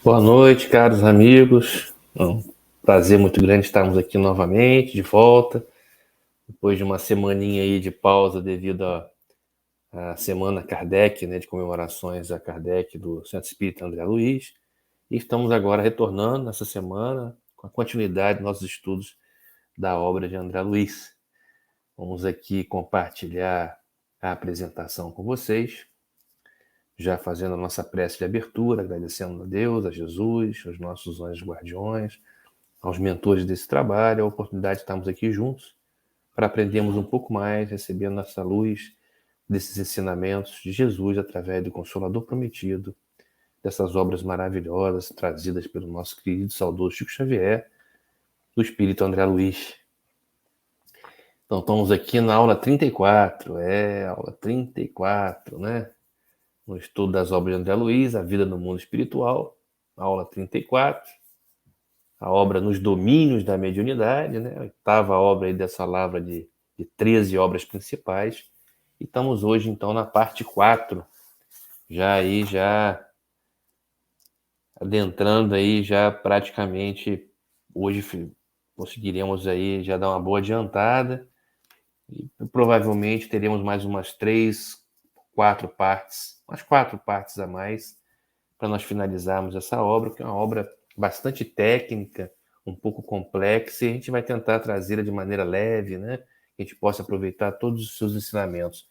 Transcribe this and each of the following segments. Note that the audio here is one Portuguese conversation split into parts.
Boa noite, caros amigos. É um prazer muito grande estarmos aqui novamente, de volta, depois de uma semaninha aí de pausa devido à Semana Kardec, né, de comemorações a Kardec do Centro Espírita André Luiz. E estamos agora retornando nessa semana com a continuidade dos nossos estudos da obra de André Luiz. Vamos aqui compartilhar a apresentação com vocês, já fazendo a nossa prece de abertura, agradecendo a Deus, a Jesus, aos nossos anjos guardiões, aos mentores desse trabalho, a oportunidade de estarmos aqui juntos para aprendermos um pouco mais, recebendo essa luz desses ensinamentos de Jesus através do Consolador Prometido, dessas obras maravilhosas trazidas pelo nosso querido saudoso Chico Xavier, do Espírito André Luiz. Então, estamos aqui na aula 34, aula 34, né? No estudo das obras de André Luiz, A Vida no Mundo Espiritual, aula 34. A obra Nos Domínios da Mediunidade, né? A oitava obra aí dessa lavra de 13 obras principais. E estamos hoje, então, na parte 4, já adentrando aí, já praticamente, hoje conseguiremos aí já dar uma boa adiantada, e provavelmente teremos mais umas 4 partes a mais, para nós finalizarmos essa obra, que é uma obra bastante técnica, um pouco complexa, e a gente vai tentar trazê-la de maneira leve, né? Que a gente possa aproveitar todos os seus ensinamentos,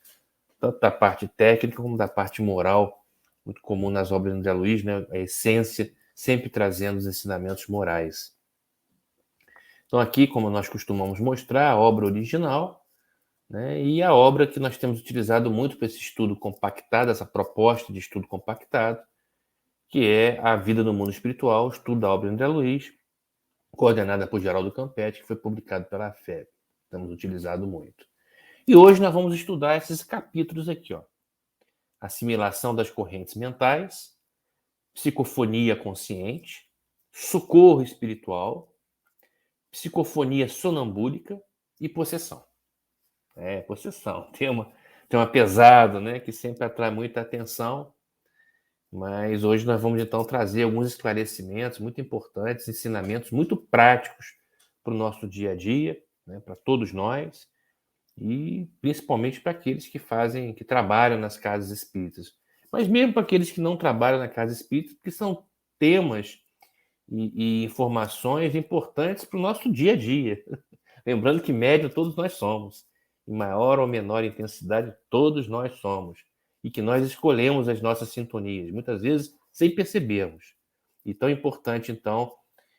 tanto da parte técnica como da parte moral, muito comum nas obras de André Luiz, né? A essência, sempre trazendo os ensinamentos morais. Então aqui, como nós costumamos mostrar, a obra original, né? E a obra que nós temos utilizado muito para esse estudo compactado, essa proposta de estudo compactado, que é A Vida no Mundo Espiritual, estudo da obra de André Luiz, coordenada por Geraldo Campetti, que foi publicado pela FEB. Temos utilizado muito. E hoje nós vamos estudar esses capítulos aqui, ó. Assimilação das correntes mentais, psicofonia consciente, socorro espiritual, psicofonia sonambúlica e possessão. Possessão. Tema pesado, né? Que sempre atrai muita atenção. Mas hoje nós vamos então trazer alguns esclarecimentos muito importantes, ensinamentos muito práticos para o nosso dia a dia, né, para todos nós, e principalmente para aqueles que trabalham nas casas espíritas. Mas mesmo para aqueles que não trabalham na casa espírita, que são temas e informações importantes para o nosso dia a dia. Lembrando que médio todos nós somos, em maior ou menor intensidade, todos nós somos. E que nós escolhemos as nossas sintonias, muitas vezes sem percebermos. E tão importante, então,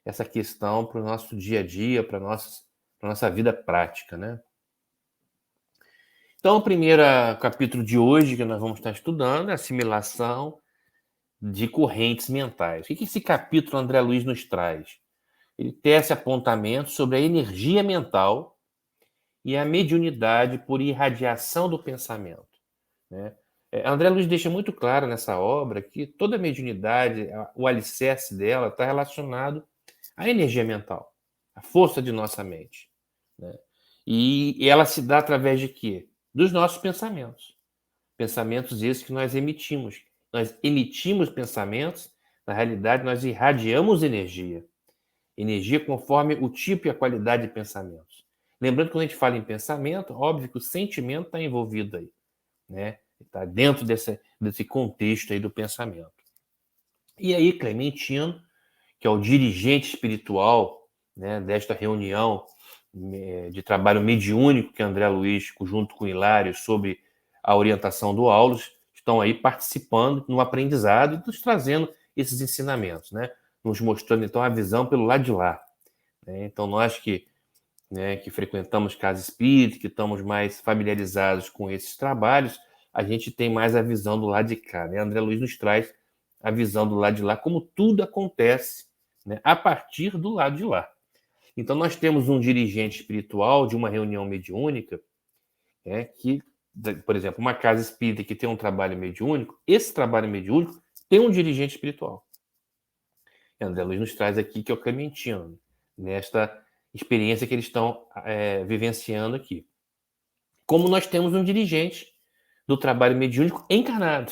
essa questão para o nosso dia a dia, para a nossa vida prática, né? Então, o primeiro capítulo de hoje que nós vamos estar estudando é a assimilação de correntes mentais. O que esse capítulo André Luiz nos traz? Ele tece apontamentos sobre a energia mental e a mediunidade por irradiação do pensamento, né? André Luiz deixa muito claro nessa obra que toda mediunidade, o alicerce dela está relacionado à energia mental, à força de nossa mente, né? E ela se dá através de quê? Dos nossos pensamentos. Pensamentos esses que nós emitimos. Nós emitimos pensamentos, na realidade nós irradiamos energia. Energia conforme o tipo e a qualidade de pensamentos. Lembrando que quando a gente fala em pensamento, óbvio que o sentimento está envolvido aí, né? Está dentro desse contexto aí do pensamento. E aí, Clementino, que é o dirigente espiritual, né, desta reunião de trabalho mediúnico que André Luiz, junto com Hilário, sobre a orientação do Aulus, estão aí participando no aprendizado e nos trazendo esses ensinamentos, né? Nos mostrando, então, a visão pelo lado de lá, né? Então, nós que frequentamos casa espírita, que estamos mais familiarizados com esses trabalhos, a gente tem mais a visão do lado de cá, né? André Luiz nos traz a visão do lado de lá, como tudo acontece, né, a partir do lado de lá. Então, nós temos um dirigente espiritual de uma reunião mediúnica, né, que, por exemplo, uma casa espírita que tem um trabalho mediúnico, esse trabalho mediúnico tem um dirigente espiritual. E André Luiz nos traz aqui que é o Clementino, nesta experiência que eles estão vivenciando aqui. Como nós temos um dirigente do trabalho mediúnico encarnado.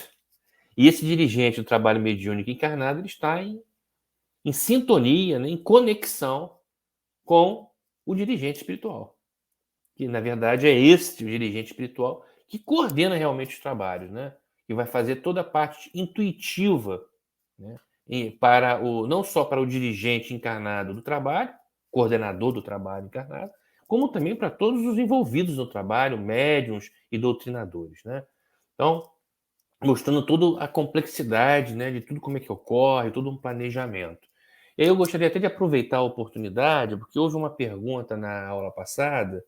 E esse dirigente do trabalho mediúnico encarnado, ele está em em sintonia, né, em conexão com o dirigente espiritual. Que, na verdade, é esse o dirigente espiritual que coordena realmente os trabalhos, né? E vai fazer toda a parte intuitiva, né? E para não só para o dirigente encarnado do trabalho, coordenador do trabalho encarnado, como também para todos os envolvidos no trabalho, médiuns e doutrinadores, né? Então, mostrando toda a complexidade, né, de tudo como é que ocorre, todo um planejamento. E aí eu gostaria até de aproveitar a oportunidade, porque houve uma pergunta na aula passada,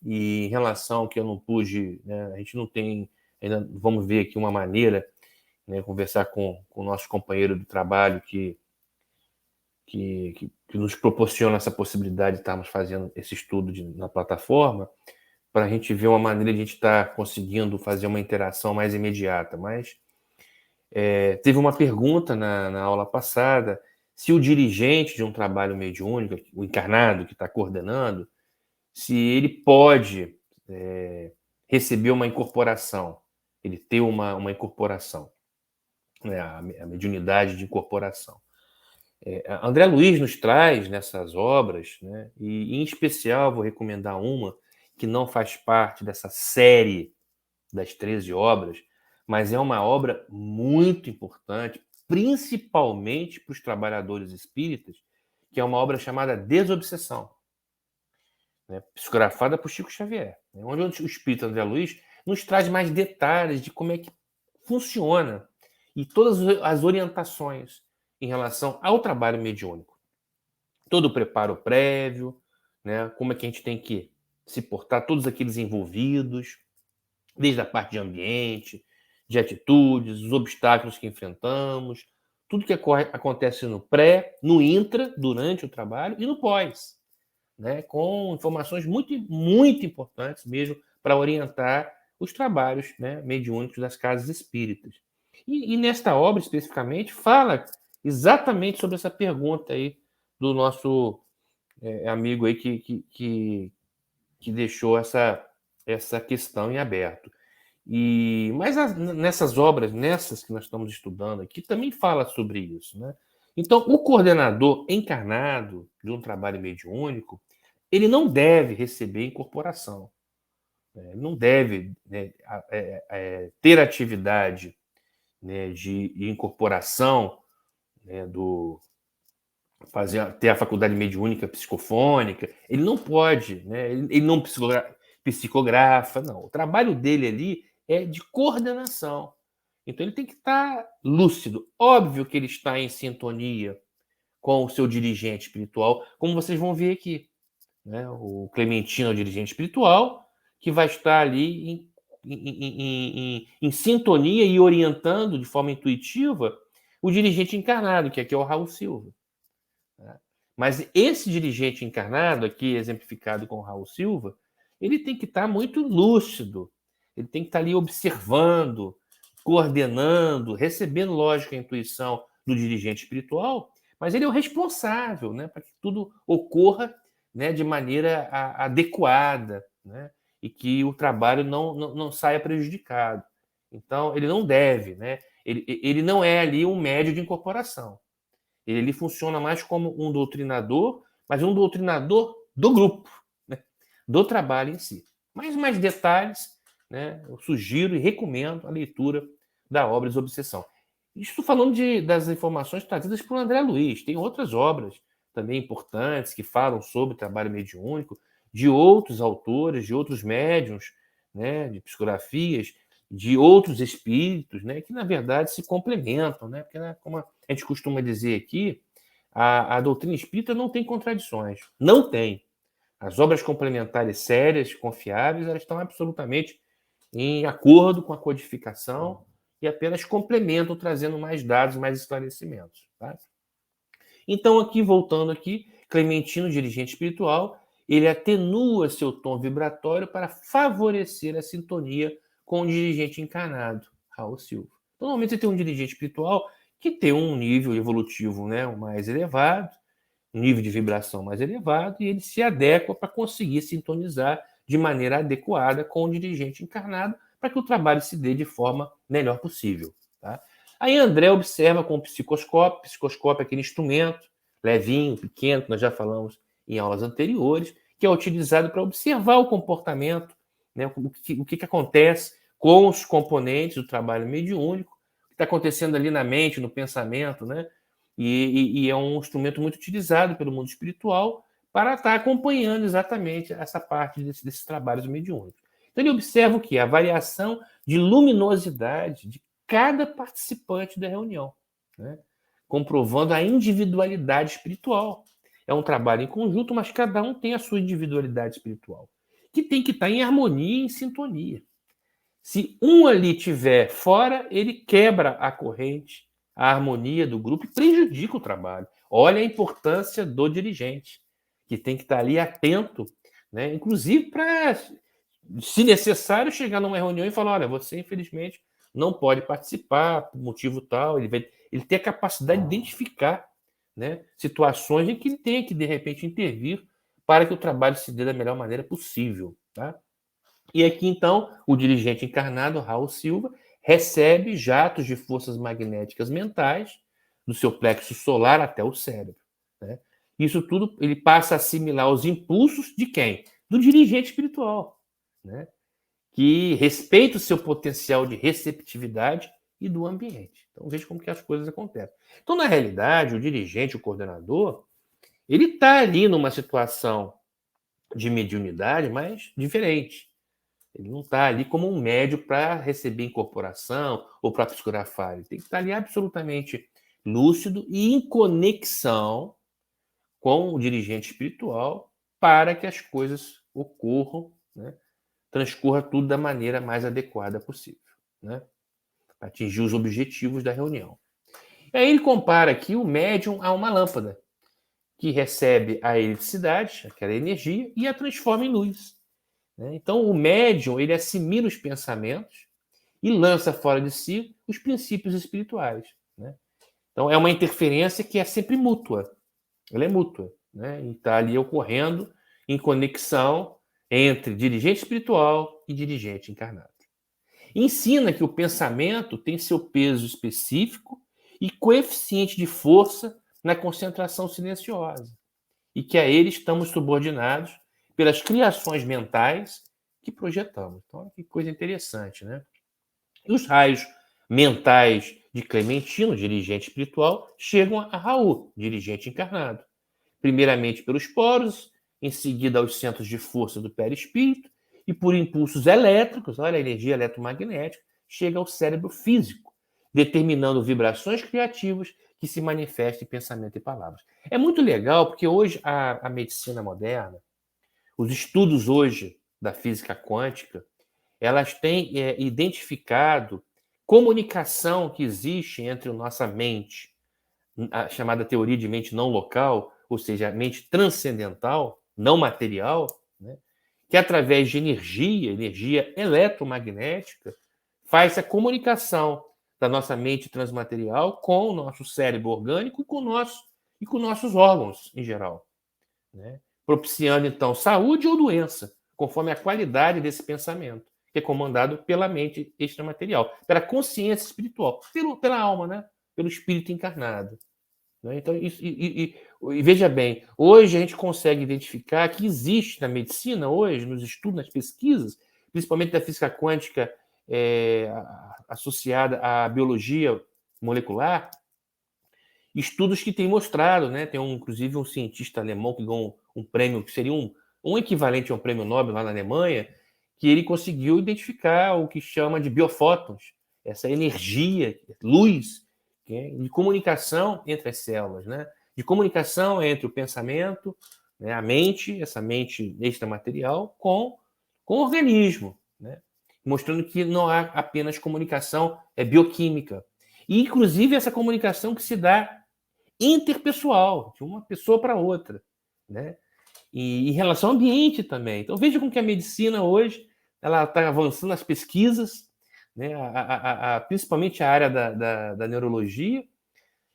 e em relação ao que eu não pude, né, a gente não tem, ainda vamos ver aqui uma maneira, né, conversar com o nosso companheiro do trabalho que nos proporciona essa possibilidade de estarmos fazendo esse estudo na plataforma, para a gente ver uma maneira de a gente estar conseguindo fazer uma interação mais imediata. Mas teve uma pergunta na aula passada se o dirigente de um trabalho mediúnico, o encarnado que está coordenando, se ele pode receber uma incorporação, ele ter uma incorporação, né, a mediunidade de incorporação. André Luiz nos traz nessas obras, né, e em especial vou recomendar uma que não faz parte dessa série das 13 obras, mas é uma obra muito importante, principalmente para os trabalhadores espíritas, que é uma obra chamada Desobsessão, né, psicografada por Chico Xavier, né, onde o espírito André Luiz nos traz mais detalhes de como é que funciona e todas as orientações em relação ao trabalho mediúnico. Todo o preparo prévio, né, como é que a gente tem que se portar, todos aqueles envolvidos, desde a parte de ambiente, de atitudes, os obstáculos que enfrentamos, tudo que acontece no pré, no intra, durante o trabalho e no pós, né, com informações muito, muito importantes mesmo para orientar os trabalhos, né, mediúnicos das casas espíritas. E nesta obra, especificamente, fala exatamente sobre essa pergunta aí do nosso amigo aí que deixou essa questão em aberto. Mas nessas obras, nessas que nós estamos estudando aqui, também fala sobre isso, né? Então, o coordenador encarnado de um trabalho mediúnico, ele não deve receber incorporação, né? Ele não deve, né, ter atividade, né, de incorporação, né, ter a faculdade mediúnica psicofônica. Ele não pode, né? Ele não psicografa, não. O trabalho dele ali é de coordenação. Então ele tem que estar lúcido. Óbvio que ele está em sintonia com o seu dirigente espiritual, como vocês vão ver aqui, né? O Clementino é o dirigente espiritual, que vai estar ali em sintonia e orientando de forma intuitiva o dirigente encarnado, que aqui é o Raul Silva. Mas esse dirigente encarnado, aqui exemplificado com o Raul Silva, ele tem que estar muito lúcido, ele tem que estar ali observando, coordenando, recebendo, lógico, a intuição do dirigente espiritual, mas ele é o responsável, né, para que tudo ocorra, né, de maneira adequada, né, e que o trabalho não saia prejudicado. Então, ele não deve, né, ele não é ali um médio de incorporação. Ele funciona mais como um doutrinador, mas um doutrinador do grupo, né? Do trabalho em si. Mas mais detalhes, né, eu sugiro e recomendo a leitura da obra Desobsessão. Estou falando das informações trazidas por André Luiz. Tem outras obras também importantes que falam sobre trabalho mediúnico, de outros autores, de outros médiuns, né, de psicografias, de outros espíritos, né, que na verdade se complementam, né, porque, né, como a gente costuma dizer aqui, a doutrina espírita não tem contradições, não tem. As obras complementares sérias, confiáveis, elas estão absolutamente em acordo com a codificação e apenas complementam, trazendo mais dados, mais esclarecimentos. Tá? Então, aqui, voltando aqui, Clementino, dirigente espiritual, ele atenua seu tom vibratório para favorecer a sintonia com o dirigente encarnado, Raul Silva. Então, normalmente você tem um dirigente espiritual que tem um nível evolutivo, né, mais elevado, um nível de vibração mais elevado, e ele se adequa para conseguir sintonizar de maneira adequada com o dirigente encarnado para que o trabalho se dê de forma melhor possível. Tá? Aí André observa com o psicoscópio é aquele instrumento levinho, pequeno, que nós já falamos em aulas anteriores, que é utilizado para observar o comportamento, né, o que acontece com os componentes do trabalho mediúnico, o que está acontecendo ali na mente, no pensamento, né? E é um instrumento muito utilizado pelo mundo espiritual para estar acompanhando exatamente essa parte desses trabalhos mediúnicos. Então ele observa o quê? A variação de luminosidade de cada participante da reunião, né? Comprovando a individualidade espiritual. É um trabalho em conjunto, mas cada um tem a sua individualidade espiritual, que tem que estar em harmonia e em sintonia. Se um ali estiver fora, ele quebra a corrente, a harmonia do grupo e prejudica o trabalho. Olha a importância do dirigente, que tem que estar ali atento, né? Inclusive para, se necessário, chegar numa reunião e falar: olha, você infelizmente não pode participar por motivo tal. Ele tem a capacidade de identificar, né, situações em que ele tem que, de repente, intervir para que o trabalho se dê da melhor maneira possível. Tá? E aqui, então, o dirigente encarnado, Raul Silva, recebe jatos de forças magnéticas mentais do seu plexo solar até o cérebro. Né? Isso tudo ele passa a assimilar os impulsos de quem? Do dirigente espiritual, né? Que respeita o seu potencial de receptividade e do ambiente. Então, veja como que as coisas acontecem. Então, na realidade, o dirigente, o coordenador, ele está ali numa situação de mediunidade, mas diferente. Ele não está ali como um médio para receber incorporação ou para psicografar. Ele tem que estar ali absolutamente lúcido e em conexão com o dirigente espiritual para que as coisas ocorram, né? Transcorra tudo da maneira mais adequada possível, né? Atingir os objetivos da reunião. E aí ele compara aqui o médium a uma lâmpada que recebe a eletricidade, aquela energia, e a transforma em luz. Né? Então, o médium ele assimila os pensamentos e lança fora de si os princípios espirituais. Né? Então, é uma interferência que é sempre mútua. Ela é mútua. Né? E está ali ocorrendo em conexão entre dirigente espiritual e dirigente encarnado. Ensina que o pensamento tem seu peso específico e coeficiente de força na concentração silenciosa, e que a ele estamos subordinados pelas criações mentais que projetamos. Então, que coisa interessante, né? E os raios mentais de Clementino, dirigente espiritual, chegam a Raul, dirigente encarnado. Primeiramente pelos poros, em seguida aos centros de força do perispírito, e por impulsos elétricos, olha a energia eletromagnética, chega ao cérebro físico, determinando vibrações criativas que se manifestam em pensamento e palavras. É muito legal porque hoje a medicina moderna, os estudos hoje da física quântica, elas têm identificado comunicação que existe entre a nossa mente, a chamada teoria de mente não local, ou seja, a mente transcendental, não material, né, que através de energia eletromagnética, faz a comunicação da nossa mente transmaterial com o nosso cérebro orgânico e com nossos órgãos em geral, né? Propiciando, então, saúde ou doença, conforme a qualidade desse pensamento, que é comandado pela mente extramaterial, pela consciência espiritual, pela alma, né? Pelo espírito encarnado. Né? Então, e veja bem, hoje a gente consegue identificar que existe na medicina, hoje, nos estudos, nas pesquisas, principalmente da física quântica associada à biologia molecular, estudos que têm mostrado, né? Tem inclusive um cientista alemão que ganhou um prêmio, que seria um equivalente a um prêmio Nobel lá na Alemanha, que ele conseguiu identificar o que chama de biofótons, essa energia, luz, de comunicação entre as células, né? De comunicação entre o pensamento, né? A mente, essa mente extramaterial, com o organismo, né? Mostrando que não há apenas comunicação bioquímica. E, inclusive, essa comunicação que se dá interpessoal, de uma pessoa para outra, né? E em relação ao ambiente também. Então, veja como que a medicina hoje ela está avançando nas pesquisas, né? Principalmente a área da neurologia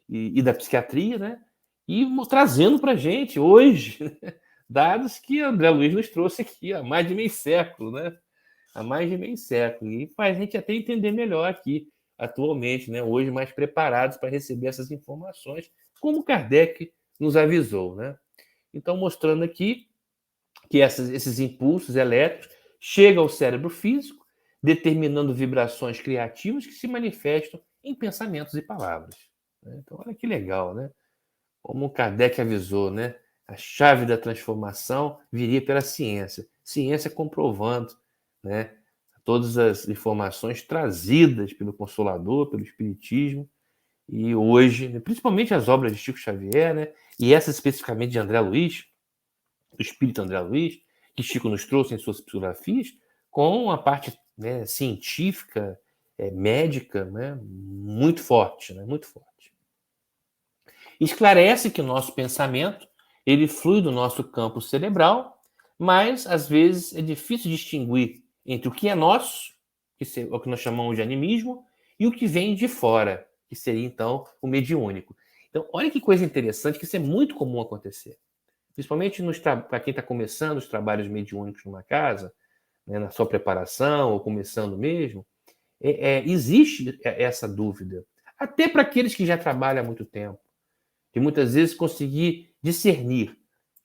e da psiquiatria, né? E trazendo para a gente hoje dados que André Luiz nos trouxe aqui há mais de meio século, né? Há mais de meio século. E faz a gente até entender melhor aqui atualmente, né? Hoje mais preparados para receber essas informações, como Kardec nos avisou, né? Então, mostrando aqui que esses impulsos elétricos chegam ao cérebro físico, determinando vibrações criativas que se manifestam em pensamentos e palavras. Então, olha que legal, né? Como Kardec avisou, né? A chave da transformação viria pela ciência. Ciência comprovando, né? Todas as informações trazidas pelo Consolador, pelo Espiritismo, e hoje, né, principalmente as obras de Chico Xavier, né? E essa especificamente de André Luiz, do espírito André Luiz, que Chico nos trouxe em suas psicografias, com a parte, né, científica, médica, né, muito forte, né, muito forte. Esclarece que o nosso pensamento ele flui do nosso campo cerebral, mas às vezes é difícil distinguir entre o que é nosso, que é o que nós chamamos de animismo, e o que vem de fora, que seria então o mediúnico. Então, olha que coisa interessante, que isso é muito comum acontecer. Principalmente para quem está começando os trabalhos mediúnicos numa casa, né, na sua preparação, ou começando mesmo, existe essa dúvida. Até para aqueles que já trabalham há muito tempo, de muitas vezes conseguir discernir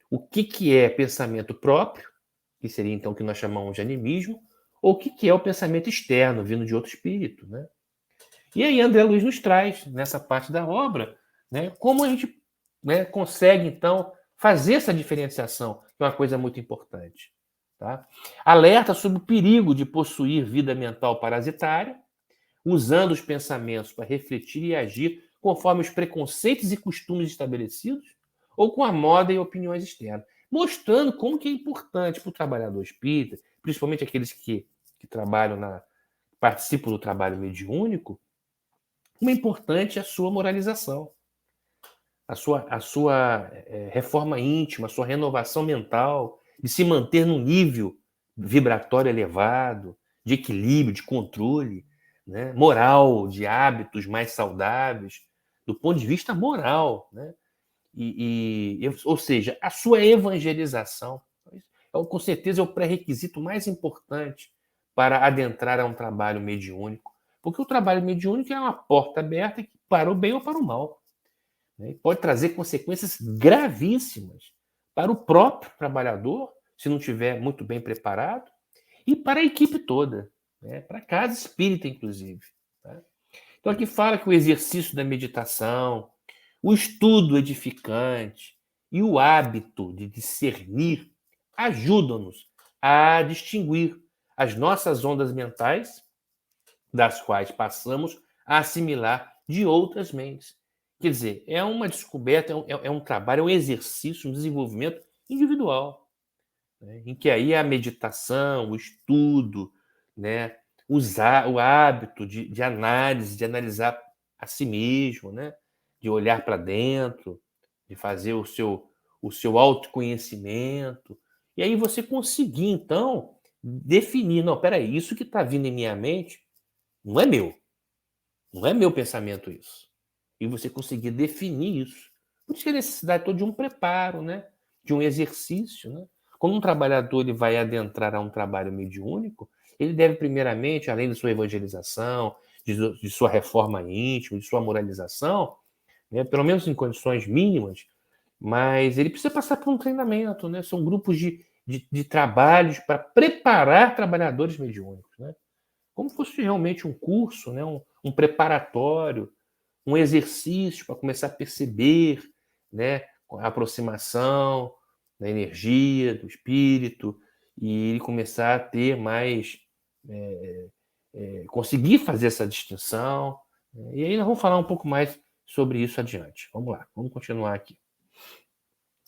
o que é pensamento próprio, que seria então o que nós chamamos de animismo, ou o que é o pensamento externo, vindo de outro espírito. Né? E aí André Luiz nos traz, nessa parte da obra, né, como a gente, né, consegue, então, fazer essa diferenciação, que é uma coisa muito importante. Tá? Alerta sobre o perigo de possuir vida mental parasitária, usando os pensamentos para refletir e agir conforme os preconceitos e costumes estabelecidos, ou com a moda e opiniões externas. Mostrando como que é importante para o trabalhador espírita, principalmente aqueles que trabalham participam do trabalho mediúnico, como é importante a sua moralização, a sua reforma íntima, a sua renovação mental, de se manter num nível vibratório elevado, de equilíbrio, de controle, né? Moral, de hábitos mais saudáveis, do ponto de vista moral. Né? Ou seja, a sua evangelização, com certeza, é o pré-requisito mais importante para adentrar a um trabalho mediúnico. Porque o trabalho mediúnico é uma porta aberta para o bem ou para o mal. Né? Pode trazer consequências gravíssimas para o próprio trabalhador, se não estiver muito bem preparado, e para a equipe toda, né? Para a casa espírita, inclusive. Tá? Então, aqui fala que o exercício da meditação, o estudo edificante e o hábito de discernir ajudam-nos a distinguir as nossas ondas mentais, das quais passamos a assimilar de outras mentes. Quer dizer, é uma descoberta, é um trabalho, é um exercício, um desenvolvimento individual, né? Em que aí a meditação, o estudo, né? O hábito de análise, de analisar a si mesmo, né? De olhar para dentro, de fazer o seu autoconhecimento. E aí você conseguir, então, definir, não, peraí, isso que está vindo em minha mente não é meu. Não é meu pensamento isso. E você conseguir definir isso. Por isso que a necessidade toda de um preparo, né? De um exercício. Né? Quando um trabalhador ele vai adentrar a um trabalho mediúnico, ele deve, primeiramente, além da sua evangelização, de sua reforma íntima, de sua moralização, né? Pelo menos em condições mínimas, mas ele precisa passar por um treinamento. Né? São grupos de trabalhos para preparar trabalhadores mediúnicos. Né? Como se fosse realmente um curso, né? um preparatório, um exercício para começar a perceber, né? A aproximação da energia, do espírito, e ele começar a ter mais. Conseguir fazer essa distinção. Né? E aí nós vamos falar um pouco mais sobre isso adiante. Vamos lá, vamos continuar aqui.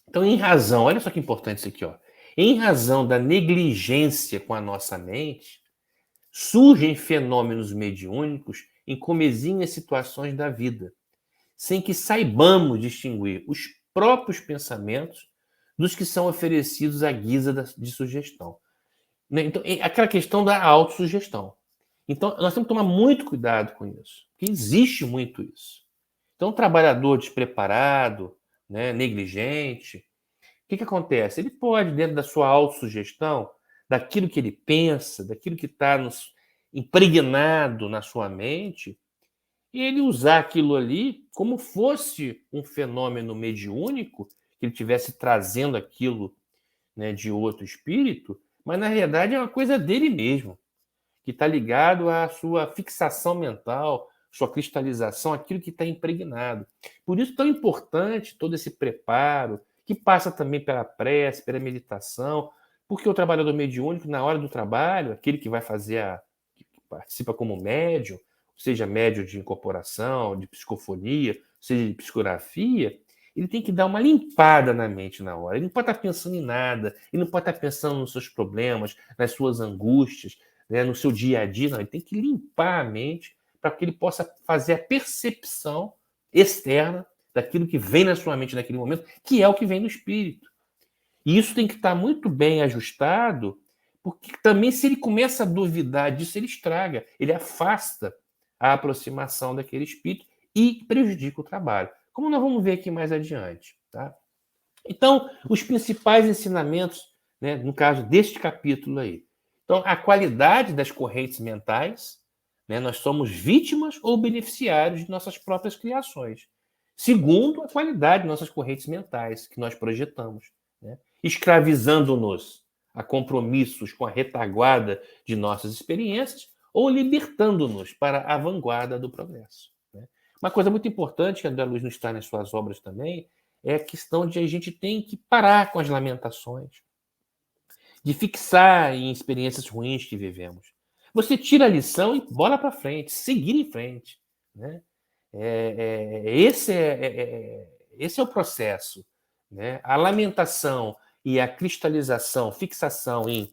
Então, em razão, olha só que importante isso aqui, ó. Em razão da negligência com a nossa mente, surgem fenômenos mediúnicos em comezinhas situações da vida, sem que saibamos distinguir os próprios pensamentos dos que são oferecidos à guisa de sugestão. Então, aquela questão da autossugestão. Então, nós temos que tomar muito cuidado com isso, porque existe muito isso. Então, o trabalhador despreparado, né, negligente, o que acontece? Ele pode, dentro da sua autossugestão, daquilo que ele pensa, daquilo que está impregnado na sua mente, e ele usar aquilo ali como fosse um fenômeno mediúnico, que ele estivesse trazendo aquilo, né, de outro espírito, mas na realidade é uma coisa dele mesmo, que está ligado à sua fixação mental, sua cristalização, aquilo que está impregnado. Por isso tão importante todo esse preparo, que passa também pela prece, pela meditação, porque o trabalhador mediúnico, na hora do trabalho, aquele que vai fazer que participa como médium, seja médium de incorporação, de psicofonia, seja de psicografia, ele tem que dar uma limpada na mente na hora. Ele não pode estar pensando em nada, ele não pode estar pensando nos seus problemas, nas suas angústias, né, no seu dia a dia. Não, ele tem que limpar a mente para que ele possa fazer a percepção externa daquilo que vem na sua mente naquele momento, que é o que vem do espírito. E isso tem que estar muito bem ajustado, porque também se ele começa a duvidar disso, ele estraga, ele afasta a aproximação daquele espírito e prejudica o trabalho. Como nós vamos ver aqui mais adiante. Tá? Então, os principais ensinamentos, né, no caso deste capítulo aí. Então, a qualidade das correntes mentais, né, nós somos vítimas ou beneficiários de nossas próprias criações. Segundo, a qualidade de nossas correntes mentais que nós projetamos, né, escravizando-nos a compromissos com a retaguarda de nossas experiências ou libertando-nos para a vanguarda do progresso. Né? Uma coisa muito importante que André Luiz nos traz nas suas obras também é a questão de a gente tem que parar com as lamentações, de fixar em experiências ruins que vivemos. Você tira a lição e bola para frente, seguir em frente. Né? Esse é o processo. Né? A lamentação e a cristalização, fixação em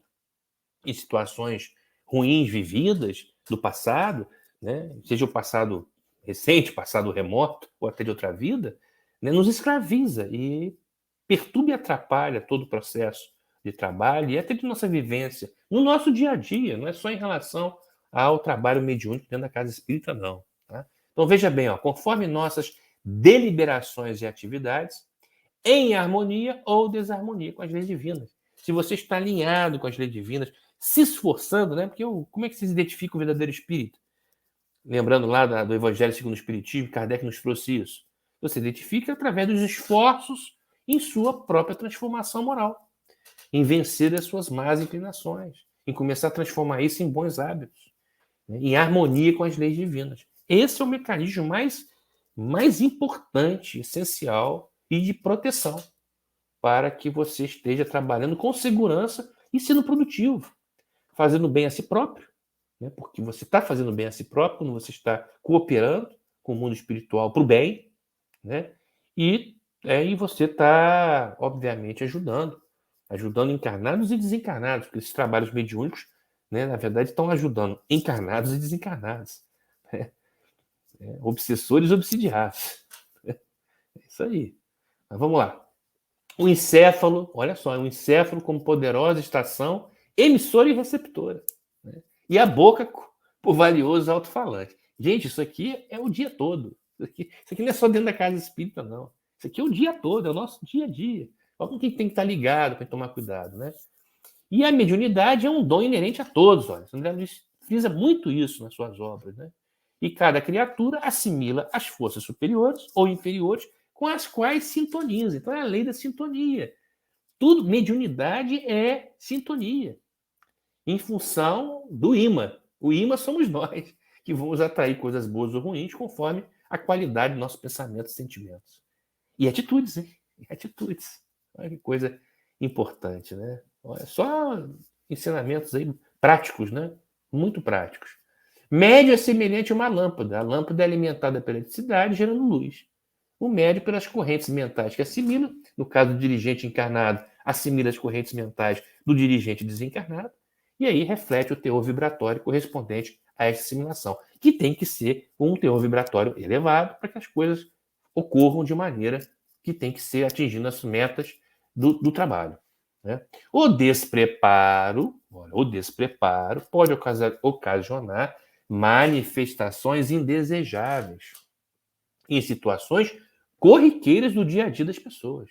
situações ruins vividas do passado, né? Seja o passado recente, passado remoto, ou até de outra vida, né? Nos escraviza e perturba e atrapalha todo o processo de trabalho e até de nossa vivência, no nosso dia a dia, não é só em relação ao trabalho mediúnico dentro da casa espírita, não. Tá? Então veja bem, ó, conforme nossas deliberações e atividades, em harmonia ou desarmonia com as leis divinas. Se você está alinhado com as leis divinas, se esforçando, né? Porque como é que se identifica o verdadeiro espírito? Lembrando lá do Evangelho segundo o Espiritismo, Kardec nos trouxe isso. Você identifica através dos esforços em sua própria transformação moral, em vencer as suas más inclinações, em começar a transformar isso em bons hábitos, né? Em harmonia com as leis divinas. Esse é o mecanismo mais importante, essencial e de proteção para que você esteja trabalhando com segurança e sendo produtivo, fazendo bem a si próprio, né? Porque você está fazendo bem a si próprio quando você está cooperando com o mundo espiritual para o bem, né? E você está, obviamente, ajudando encarnados e desencarnados, porque esses trabalhos mediúnicos, né, na verdade, estão ajudando encarnados e desencarnados, né? Obsessores e obsidiados. É isso aí. Mas vamos lá. O encéfalo, olha só, o encéfalo como poderosa estação emissora e receptora. Né? E a boca por valioso alto-falante. Gente, isso aqui é o dia todo. Isso aqui não é só dentro da casa espírita, não. Isso aqui é o dia todo, é o nosso dia a dia. Olha com quem tem que estar ligado para tomar cuidado. Né? E a mediunidade é um dom inerente a todos. Olha. André Luiz frisa muito isso nas suas obras. Né? E cada criatura assimila as forças superiores ou inferiores com as quais sintoniza. Então é a lei da sintonia. Tudo, mediunidade é sintonia, em função do imã. O imã somos nós, que vamos atrair coisas boas ou ruins conforme a qualidade do nosso pensamento e sentimentos. E atitudes, hein? E atitudes. Olha que coisa importante, né? Olha, só ensinamentos aí práticos, né? Muito práticos. Médio é semelhante a uma lâmpada. A lâmpada é alimentada pela eletricidade, gerando luz. O médio pelas correntes mentais que assimila, no caso do dirigente encarnado, assimila as correntes mentais do dirigente desencarnado, e aí reflete o teor vibratório correspondente a essa assimilação, que tem que ser um teor vibratório elevado para que as coisas ocorram de maneira que tem que ser atingindo as metas do trabalho. Né? O despreparo pode ocasionar manifestações indesejáveis em situações corriqueiras do dia a dia das pessoas.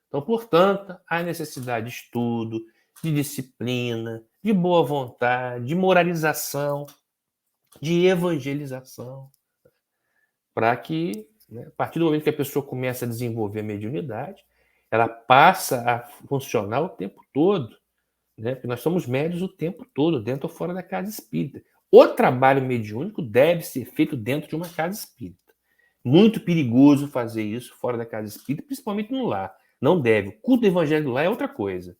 Então, portanto, há necessidade de estudo, de disciplina, de boa vontade, de moralização, de evangelização. para que, né, a partir do momento que a pessoa começa a desenvolver a mediunidade, ela passa a funcionar o tempo todo, né? Porque nós somos médios o tempo todo, dentro ou fora da casa espírita. O trabalho mediúnico deve ser feito dentro de uma casa espírita. Muito perigoso fazer isso fora da casa espírita, principalmente no lar. Não deve. O culto do evangelho do lar é outra coisa.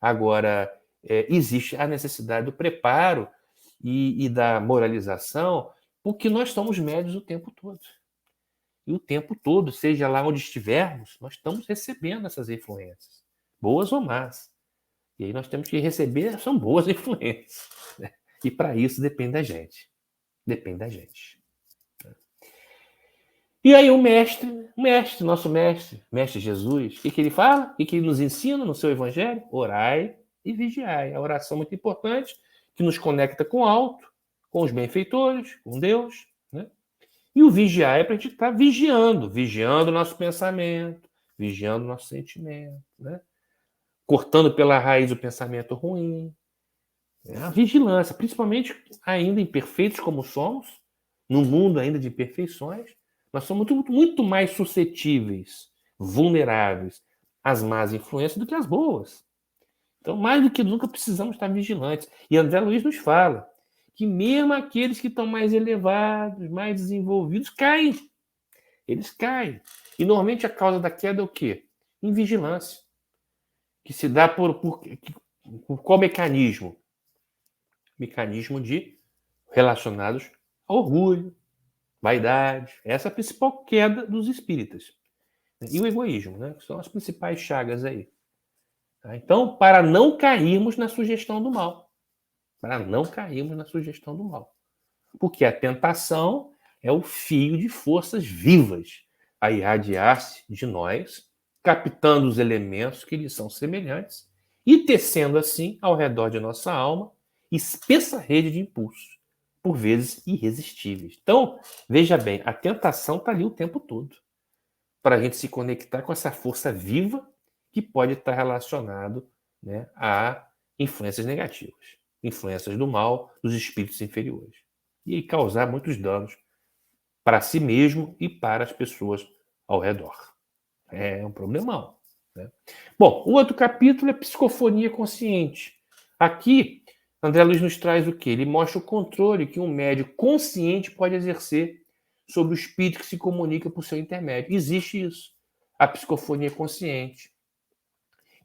Agora, existe a necessidade do preparo e da moralização, porque nós somos médios o tempo todo. E o tempo todo, seja lá onde estivermos, nós estamos recebendo essas influências, boas ou más. E aí nós temos que receber, são boas influências, né? E para isso depende da gente. Depende da gente. E aí o mestre, nosso mestre Jesus, o que ele fala? O que ele nos ensina no seu evangelho? Orai e vigiai. A oração é muito importante, que nos conecta com o alto, com os benfeitores, com Deus, né? E o vigiar é para a gente estar vigiando o nosso pensamento, vigiando o nosso sentimento, né? Cortando pela raiz o pensamento ruim. É a vigilância, principalmente ainda imperfeitos como somos, no mundo ainda de imperfeições, nós somos muito mais suscetíveis, vulneráveis às más influências do que às boas. Então, mais do que nunca, precisamos estar vigilantes. E André Luiz nos fala que mesmo aqueles que estão mais elevados, mais desenvolvidos, caem. Eles caem. E normalmente a causa da queda é o quê? Invigilância. Que se dá por qual mecanismo? Mecanismo de relacionados a orgulho, vaidade. Essa é a principal queda dos espíritas. E o egoísmo, né? Que são as principais chagas aí. Então, para não cairmos na sugestão do mal. Para não cairmos na sugestão do mal. Porque a tentação é o fio de forças vivas a irradiar-se de nós, captando os elementos que lhes são semelhantes e tecendo assim, ao redor de nossa alma, espessa rede de impulsos, por vezes irresistíveis. Então, veja bem, a tentação está ali o tempo todo, para a gente se conectar com essa força viva que pode estar relacionado, né, a influências negativas, influências do mal, dos espíritos inferiores, e causar muitos danos para si mesmo e para as pessoas ao redor. É um problemão, né? Bom, o outro capítulo é psicofonia consciente. Aqui, André Luiz nos traz o quê? Ele mostra o controle que um médium consciente pode exercer sobre o espírito que se comunica por seu intermédio. Existe isso, a psicofonia consciente.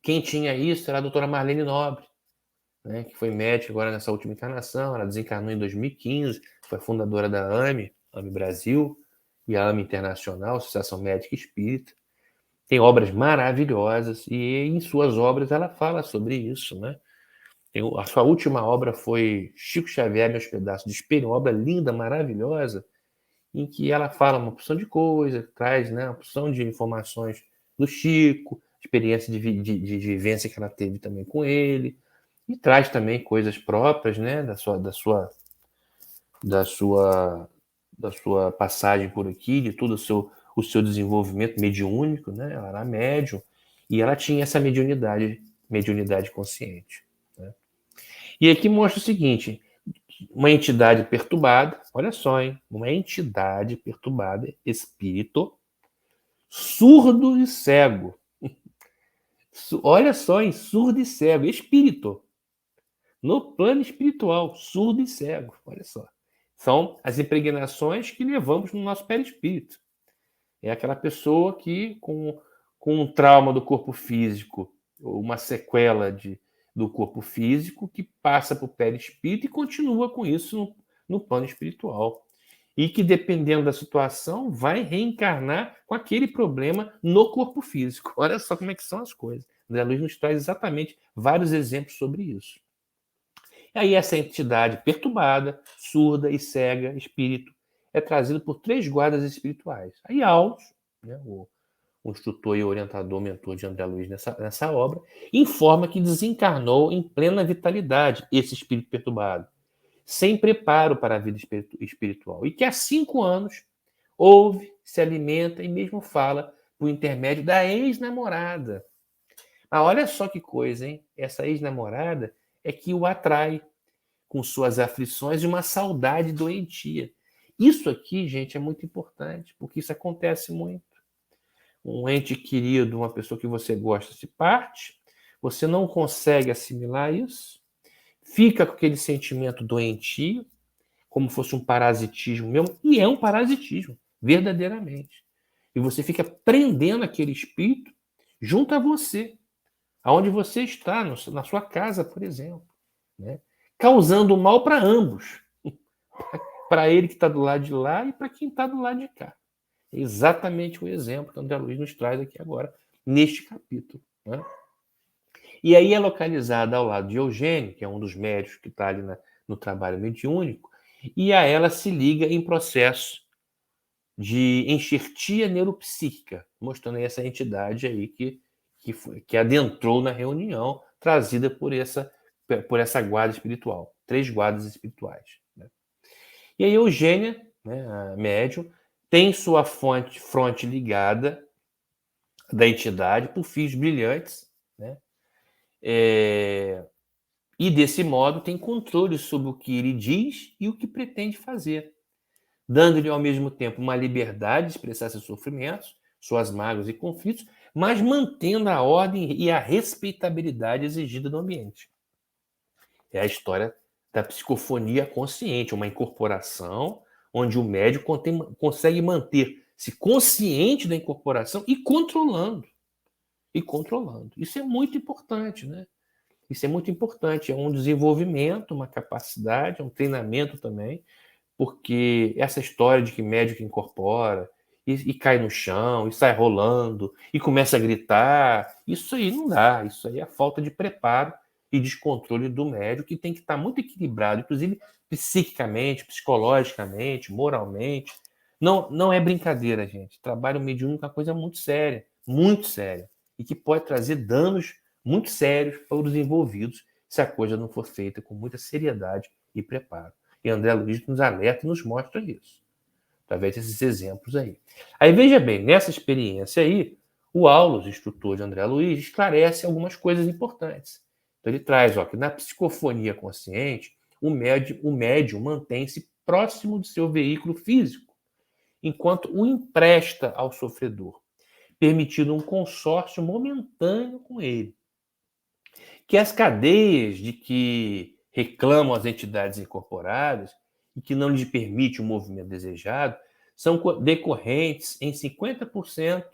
Quem tinha isso era a doutora Marlene Nobre, né, que foi médica agora nessa última encarnação. Ela desencarnou em 2015, foi fundadora da AME Brasil, e a AME Internacional, Associação Médica Espírita. Tem obras maravilhosas, e em suas obras ela fala sobre isso, né? A sua última obra foi Chico Xavier, Meus Pedaços de Espelho, uma obra linda, maravilhosa, em que ela fala uma porção de coisas, traz, né, uma porção de informações do Chico, experiência de vivência que ela teve também com ele, e traz também coisas próprias, né, da sua passagem por aqui, de todo o seu desenvolvimento mediúnico, né? Ela era médium e ela tinha essa mediunidade consciente, né? E aqui mostra o seguinte: uma entidade perturbada, olha só, hein? Uma entidade perturbada, espírito, surdo e cego. Olha só, hein? Surdo e cego, espírito. No plano espiritual, surdo e cego, olha só. São as impregnações que levamos no nosso perispírito. É aquela pessoa que, com um trauma do corpo físico, ou uma sequela do corpo físico, que passa para o perispírito e continua com isso no plano espiritual. E que, dependendo da situação, vai reencarnar com aquele problema no corpo físico. Olha só como é que são as coisas. André Luiz nos traz exatamente vários exemplos sobre isso. E aí essa entidade perturbada, surda e cega, espírito, é trazido por 3 guardas espirituais. Aí Aulos, né, o instrutor e orientador, mentor de André Luiz nessa obra, informa que desencarnou em plena vitalidade esse espírito perturbado, sem preparo para a vida espiritual, e que há 5 anos ouve, se alimenta e mesmo fala por intermédio da ex-namorada. Mas olha só que coisa, hein? Essa ex-namorada é que o atrai com suas aflições e uma saudade doentia. Isso aqui, gente, é muito importante, porque isso acontece muito. Um ente querido, uma pessoa que você gosta, se parte, você não consegue assimilar isso, fica com aquele sentimento doentio, como fosse um parasitismo mesmo, e é um parasitismo, verdadeiramente. E você fica prendendo aquele espírito junto a você, aonde você está, na sua casa, por exemplo, né? Causando mal para ambos, para ele que está do lado de lá e para quem está do lado de cá. É exatamente o exemplo que André Luiz nos traz aqui agora, neste capítulo, né? E aí é localizada ao lado de Eugênio, que é um dos médicos que está ali no trabalho mediúnico, e a ela se liga em processo de enxertia neuropsíquica, mostrando aí essa entidade aí que adentrou na reunião, trazida por essa guarda espiritual, 3 guardas espirituais, né? E aí Eugênia, né, a médium, tem sua fronte ligada da entidade por fios brilhantes, né? E desse modo tem controle sobre o que ele diz e o que pretende fazer, dando-lhe ao mesmo tempo uma liberdade de expressar seus sofrimentos, suas mágoas e conflitos, mas mantendo a ordem e a respeitabilidade exigida do ambiente. É a história da psicofonia consciente, uma incorporação onde o médium consegue manter-se consciente da incorporação e controlando. E controlando. Isso é muito importante, né? Isso é muito importante. É um desenvolvimento, uma capacidade, um treinamento também, porque essa história de que médico incorpora e cai no chão, e sai rolando, e começa a gritar, isso aí não dá. Isso aí é falta de preparo e descontrole do médico, que tem que estar muito equilibrado, inclusive psiquicamente, psicologicamente, moralmente. Não, não é brincadeira, gente. Trabalho mediúnico é uma coisa muito séria, e que pode trazer danos muito sérios para os envolvidos se a coisa não for feita com muita seriedade e preparo. E André Luiz nos alerta e nos mostra isso, através desses exemplos aí. Aí veja bem, nessa experiência aí, o Aulus, instrutor de André Luiz, esclarece algumas coisas importantes. Então ele traz que na psicofonia consciente, o médium mantém-se próximo do seu veículo físico, enquanto o empresta ao sofredor, permitindo um consórcio momentâneo com ele. Que as cadeias de que reclamam as entidades incorporadas e que não lhes permite o movimento desejado são decorrentes em 50%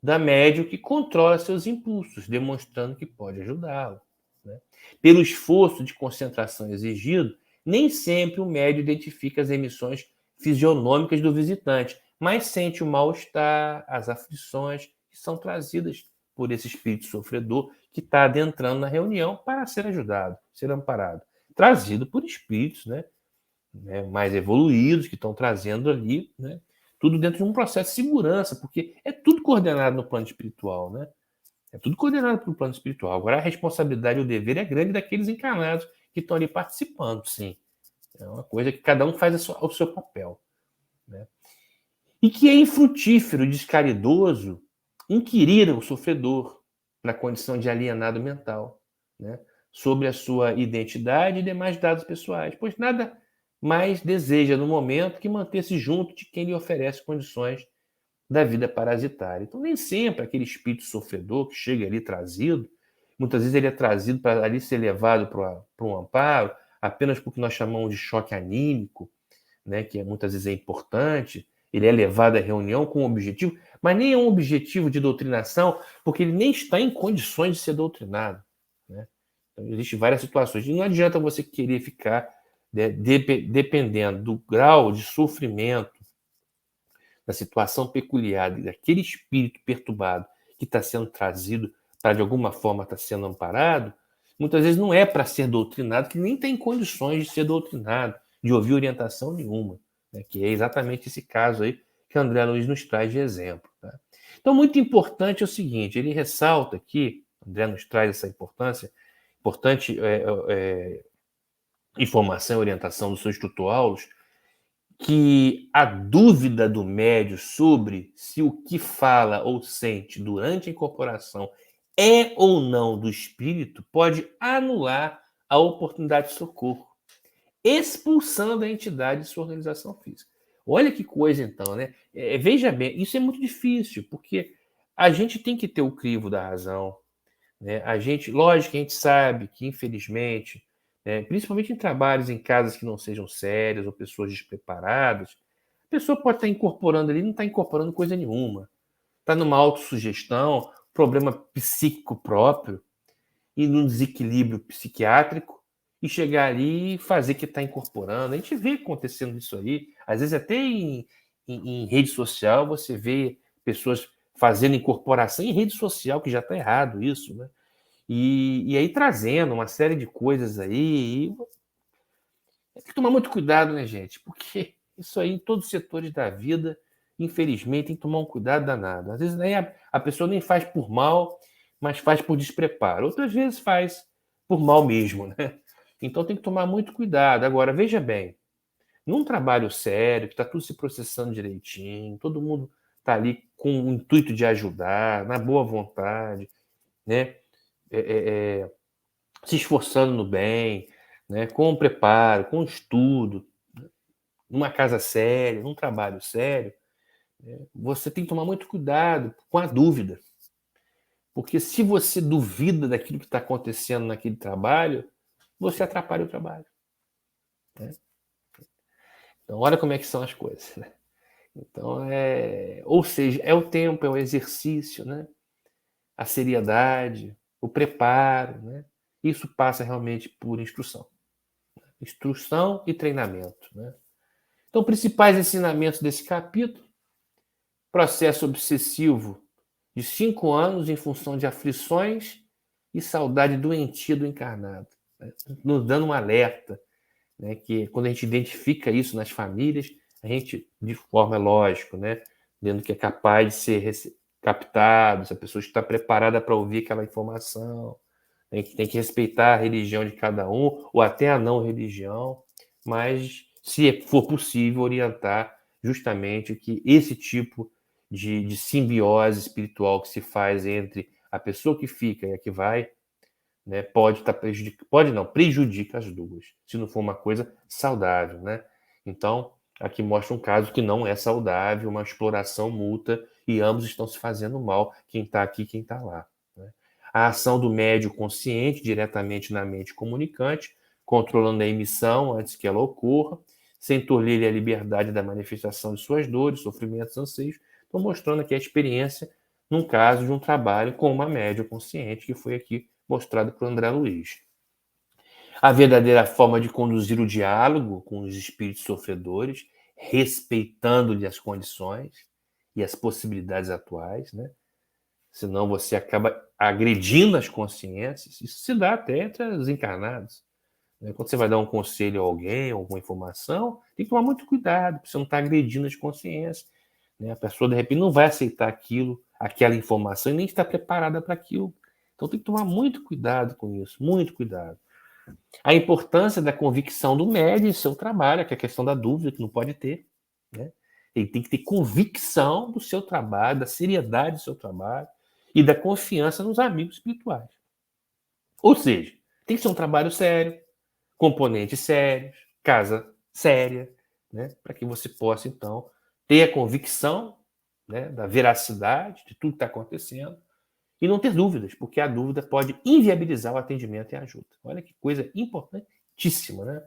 da médium que controla seus impulsos, demonstrando que pode ajudá-lo, né? Pelo esforço de concentração exigido, nem sempre o médium identifica as emissões fisionômicas do visitante, mas sente o mal-estar, as aflições que são trazidas por esse espírito sofredor que está adentrando na reunião para ser ajudado, ser amparado. Trazido por espíritos, né, mais evoluídos, que estão trazendo ali, né, tudo dentro de um processo de segurança, porque é tudo coordenado no plano espiritual, né? É tudo coordenado pelo plano espiritual. Agora a responsabilidade e o dever é grande daqueles encarnados que estão ali participando, sim. É uma coisa que cada um faz o seu papel, né? E que é infrutífero e descaridoso inquirir o sofredor na condição de alienado mental, né, sobre a sua identidade e demais dados pessoais, pois nada mais deseja no momento que manter-se junto de quem lhe oferece condições da vida parasitária. Então, nem sempre aquele espírito sofredor que chega ali trazido, muitas vezes ele é trazido para ali ser levado para um amparo, apenas porque nós chamamos de choque anímico, né, que muitas vezes é importante, ele é levado à reunião com um objetivo, mas nem é um objetivo de doutrinação, porque ele nem está em condições de ser doutrinado, né? Então, existem várias situações. E não adianta você querer ficar, né, dependendo do grau de sofrimento, da situação peculiar daquele espírito perturbado que está sendo trazido para, de alguma forma, estar sendo amparado, muitas vezes não é para ser doutrinado, que nem tem condições de ser doutrinado, de ouvir orientação nenhuma, né? Que é exatamente esse caso aí que André Luiz nos traz de exemplo. Tá? Então, muito importante é o seguinte, ele ressalta aqui, André nos traz essa importante informação e orientação do seu instrutor Aulus, que a dúvida do médio sobre se o que fala ou sente durante a incorporação é ou não do espírito pode anular a oportunidade de socorro, expulsando a entidade de sua organização física. Olha que coisa então, né? Veja bem, isso é muito difícil, porque a gente tem que ter o crivo da razão, né? A gente, lógico que a gente sabe que, infelizmente, né, principalmente em trabalhos em casas que não sejam sérias ou pessoas despreparadas, a pessoa pode estar incorporando ali, não está incorporando coisa nenhuma. Está numa autossugestão, problema psíquico próprio, e num desequilíbrio psiquiátrico, e chegar ali e fazer que está incorporando. A gente vê acontecendo isso aí. Às vezes até em rede social você vê pessoas fazendo incorporação em rede social, que já está errado isso, né? E aí trazendo uma série de coisas aí. Tem que tomar muito cuidado, né, gente? Porque isso aí em todos os setores da vida, infelizmente, tem que tomar um cuidado danado. Às vezes nem a pessoa nem faz por mal, mas faz por despreparo. Outras vezes faz por mal mesmo, né? Então tem que tomar muito cuidado. Agora, veja bem, num trabalho sério, que está tudo se processando direitinho, todo mundo está ali com o intuito de ajudar, na boa vontade, né? É, é, é, se esforçando no bem, né? Com preparo, com estudo, numa casa séria, num trabalho sério, você tem que tomar muito cuidado com a dúvida. Porque se você duvida daquilo que está acontecendo naquele trabalho, você atrapalha o trabalho. Né? Então, olha como é que são as coisas. Né? Então, ou seja, é o tempo, é o exercício, né? A seriedade, o preparo. Né? Isso passa realmente por instrução. Instrução e treinamento. Né? Então, principais ensinamentos desse capítulo: processo obsessivo de 5 anos em função de aflições e saudade doentia do encarnado, né? Nos dando um alerta, né? Que quando a gente identifica isso nas famílias, a gente, de forma lógica, né? Dizendo que é capaz de ser captado, se a pessoa está preparada para ouvir aquela informação, né? Que tem que respeitar a religião de cada um, ou até a não religião, mas, se for possível, orientar justamente que esse tipo de simbiose espiritual que se faz entre a pessoa que fica e a que vai, né, pode estar pode não, prejudica as duas, se não for uma coisa saudável, né? Então, aqui mostra um caso que não é saudável, uma exploração mútua, e ambos estão se fazendo mal, quem está aqui e quem está lá. Né? A ação do médio consciente diretamente na mente comunicante, controlando a emissão antes que ela ocorra, sem tolher a liberdade da manifestação de suas dores, sofrimentos, anseios. Estou mostrando aqui a experiência num caso de um trabalho com uma média consciente, que foi aqui mostrado por André Luiz. A verdadeira forma de conduzir o diálogo com os espíritos sofredores, respeitando-lhe as condições e as possibilidades atuais, né? Senão você acaba agredindo as consciências. Isso se dá até entre os encarnados. Né? Quando você vai dar um conselho a alguém, alguma informação, tem que tomar muito cuidado, porque você não está agredindo as consciências. Né? A pessoa, de repente, não vai aceitar aquilo, aquela informação, e nem está preparada para aquilo. Então tem que tomar muito cuidado com isso, muito cuidado. A importância da convicção do médium em seu trabalho, que é a questão da dúvida, que não pode ter. Né? Ele tem que ter convicção do seu trabalho, da seriedade do seu trabalho e da confiança nos amigos espirituais. Ou seja, tem que ser um trabalho sério, componentes sérios, casa séria, né? Para que você possa, então, ter a convicção, né, da veracidade de tudo que está acontecendo e não ter dúvidas, porque a dúvida pode inviabilizar o atendimento e a ajuda. Olha que coisa importantíssima, né?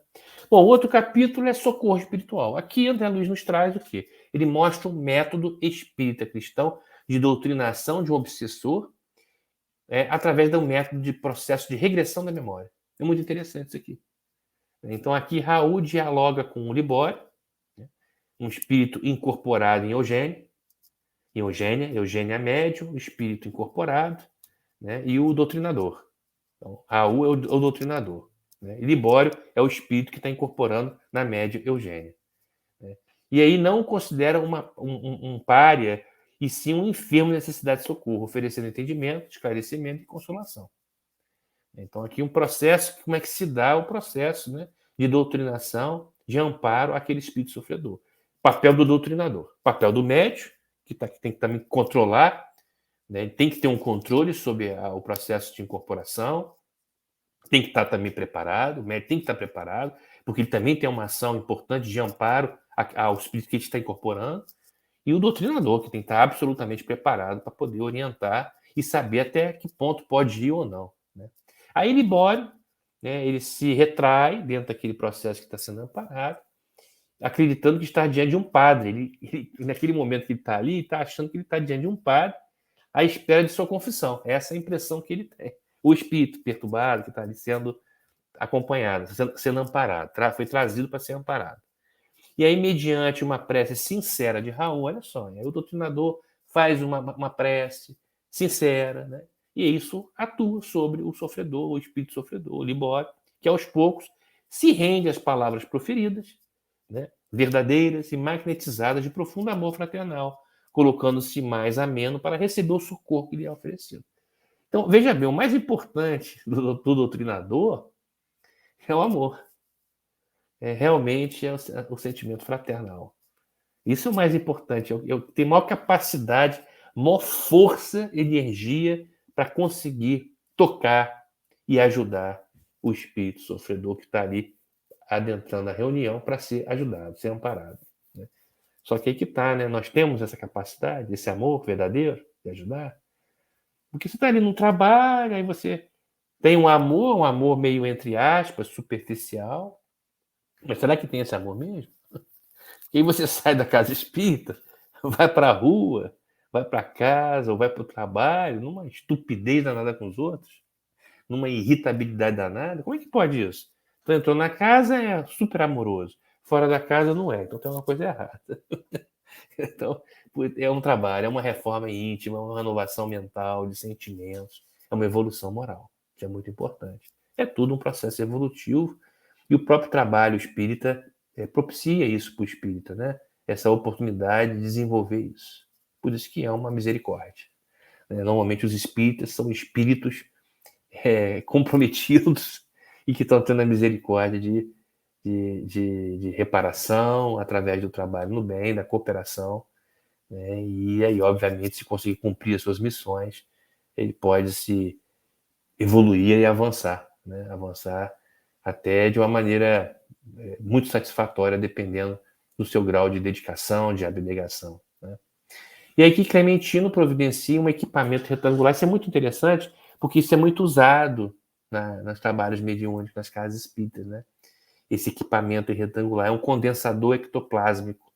Bom, outro capítulo é socorro espiritual. Aqui André Luiz nos traz o quê? Ele mostra um método espírita cristão de doutrinação de um obsessor através de um método de processo de regressão da memória. É muito interessante isso aqui. Então aqui Raul dialoga com o Libório, né? Um espírito incorporado em Eugênia médium, o espírito incorporado, né? E o doutrinador. Então, Raul é o doutrinador. Né? E Libório é o espírito que está incorporando na média Eugênia. Né? E aí não considera um pária, e sim um enfermo de necessidade de socorro, oferecendo entendimento, esclarecimento e consolação. Então, aqui um processo, como é que se dá o processo, né, de doutrinação, de amparo àquele espírito sofredor. Papel do doutrinador. Papel do médium, que tem que também controlar, né, tem que ter um controle sobre o processo de incorporação, tem que estar também preparado, o médico tem que estar preparado, porque ele também tem uma ação importante de amparo ao espírito que ele está incorporando, e o doutrinador, que tem que estar absolutamente preparado para poder orientar e saber até que ponto pode ir ou não. Né? Aí Libório, né, ele se retrai dentro daquele processo que está sendo amparado, acreditando que está diante de um padre. Naquele momento que ele está ali, está achando que ele está diante de um padre à espera de sua confissão. Essa é a impressão que ele tem. O espírito perturbado que está ali sendo acompanhado, sendo amparado, foi trazido para ser amparado. E aí, mediante uma prece sincera de Raul, olha só, aí o doutrinador faz uma prece sincera, né? E isso atua sobre o sofredor, o espírito sofredor, o Libório, que aos poucos se rende às palavras proferidas, né? Verdadeiras e magnetizadas de profundo amor fraternal, colocando-se mais ameno para receber o socorro que lhe é oferecido. Então, veja bem, o mais importante do doutrinador é o amor. Realmente é o sentimento fraternal. Isso é o mais importante. Eu tenho maior capacidade, maior força, energia para conseguir tocar e ajudar o espírito sofredor que está ali adentrando a reunião para ser ajudado, ser amparado. Né? Só que aí que está, né? Nós temos essa capacidade, esse amor verdadeiro de ajudar. Porque você está ali no trabalho, aí você tem um amor meio entre aspas, superficial. Mas será que tem esse amor mesmo? E aí você sai da casa espírita, vai para a rua, vai para casa ou vai para o trabalho, numa estupidez danada com os outros, numa irritabilidade danada. Como é que pode isso? Então entrou na casa, é super amoroso. Fora da casa não é. Então tem uma coisa errada. Então é um trabalho, é uma reforma íntima, uma renovação mental, de sentimentos, é uma evolução moral, que é muito importante. É tudo um processo evolutivo e o próprio trabalho espírita propicia isso para o espírita, né? Essa oportunidade de desenvolver isso. Por isso que é uma misericórdia. Normalmente os espíritas são espíritos comprometidos e que estão tendo a misericórdia de reparação através do trabalho no bem, da cooperação. Né? E aí, obviamente, se conseguir cumprir as suas missões, ele pode se evoluir e avançar, né? Avançar até de uma maneira muito satisfatória, dependendo do seu grau de dedicação, de abnegação. Né? E aí que Clementino providencia um equipamento retangular. Isso é muito interessante, porque isso é muito usado nos trabalhos mediúnicos, nas casas espíritas. Né? Esse equipamento retangular é um condensador ectoplásmico,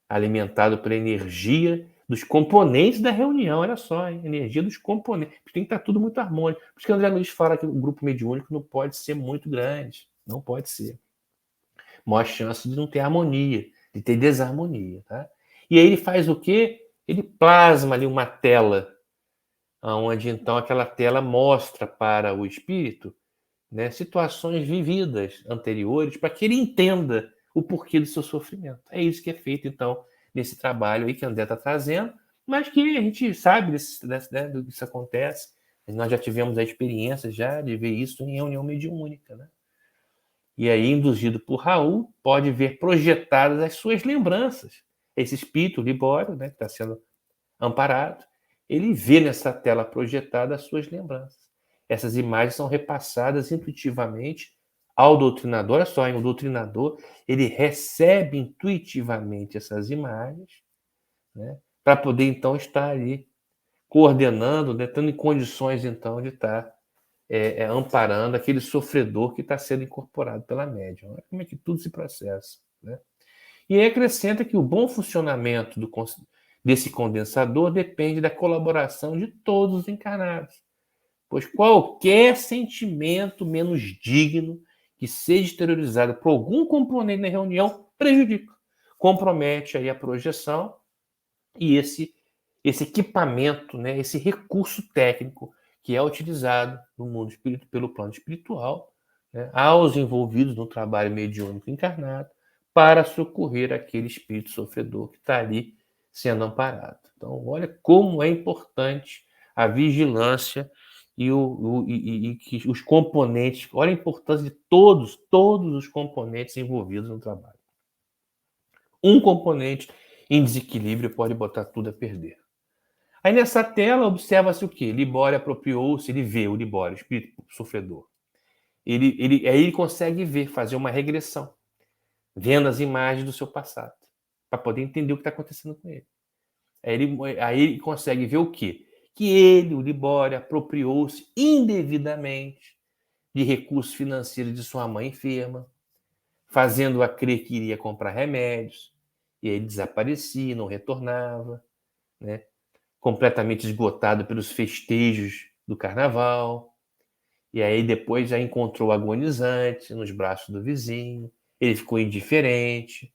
alimentado pela energia dos componentes da reunião. Olha só, hein? Energia dos componentes. Tem que estar tudo muito harmônico. Por isso que o André Luiz fala que o grupo mediúnico não pode ser muito grande. Não pode ser. Maior chance de não ter harmonia, de ter desarmonia. Tá? E aí ele faz o quê? Ele plasma ali uma tela, onde então aquela tela mostra para o espírito, né, situações vividas anteriores, para que ele entenda o porquê do seu sofrimento. É isso que é feito, então, nesse trabalho aí que André está trazendo, mas que a gente sabe do que isso acontece. Nós já tivemos a experiência já de ver isso em reunião mediúnica. Né? E aí, induzido por Raul, pode ver projetadas as suas lembranças. Esse espírito, Libório, né, que está sendo amparado, ele vê nessa tela projetada as suas lembranças. Essas imagens são repassadas intuitivamente ao doutrinador. Olha só, hein? O doutrinador ele recebe intuitivamente essas imagens, né, para poder então estar ali coordenando, né, estando em condições então de estar amparando aquele sofredor que está sendo incorporado pela médium. Olha como é que tudo se processa. Né? E aí acrescenta que o bom funcionamento desse condensador depende da colaboração de todos os encarnados, pois qualquer sentimento menos digno que seja exteriorizado por algum componente na reunião prejudica, compromete aí a projeção e esse equipamento, né, esse recurso técnico que é utilizado no mundo espírito pelo plano espiritual, né, aos envolvidos no trabalho mediúnico encarnado, para socorrer aquele espírito sofredor que está ali sendo amparado. Então, olha como é importante a vigilância e que os componentes, olha a importância de todos os componentes envolvidos no trabalho. Um componente em desequilíbrio pode botar tudo a perder. Aí nessa tela observa-se o quê? Libório apropriou-se, ele vê o Libório, o espírito sofredor. Aí ele consegue ver, fazer uma regressão, vendo as imagens do seu passado, para poder entender o que está acontecendo com ele. Aí ele consegue ver o quê? Que ele, o Libório, apropriou-se indevidamente de recursos financeiros de sua mãe enferma, fazendo-a crer que iria comprar remédios, e aí ele desaparecia, não retornava, né? Completamente esgotado pelos festejos do carnaval. E aí depois já encontrou agonizante nos braços do vizinho, ele ficou indiferente,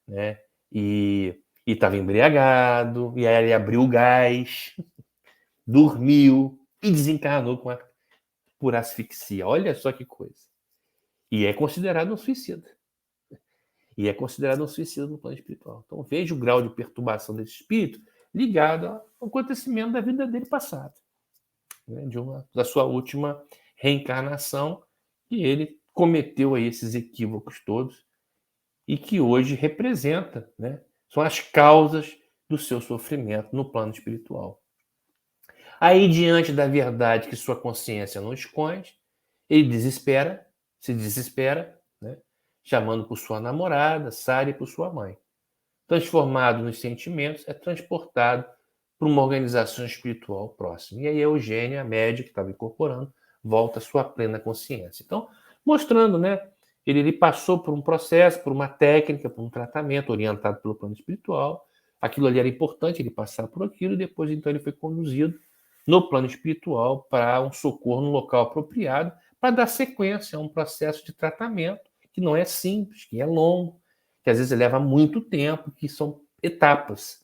né? E estava embriagado, e aí ele abriu o gás, dormiu e desencarnou por asfixia. Olha só que coisa. E é considerado um suicida. E é considerado um suicida no plano espiritual. Então veja o grau de perturbação desse espírito ligado ao acontecimento da vida dele passada, né? Da sua última reencarnação, que ele cometeu aí esses equívocos todos e que hoje representa, né? São as causas do seu sofrimento no plano espiritual. Aí, diante da verdade que sua consciência não esconde, ele desespera, se desespera, né? Chamando por sua namorada, Sara, e por sua mãe. Transformado nos sentimentos, é transportado para uma organização espiritual próxima. E aí a Eugênia, a médica que estava incorporando, volta à sua plena consciência. Então, mostrando, né? Ele passou por um processo, por uma técnica, por um tratamento orientado pelo plano espiritual. Aquilo ali era importante, ele passar por aquilo, e depois, então, ele foi conduzido no plano espiritual para um socorro no local apropriado, para dar sequência a um processo de tratamento que não é simples, que é longo, que às vezes leva muito tempo, que são etapas.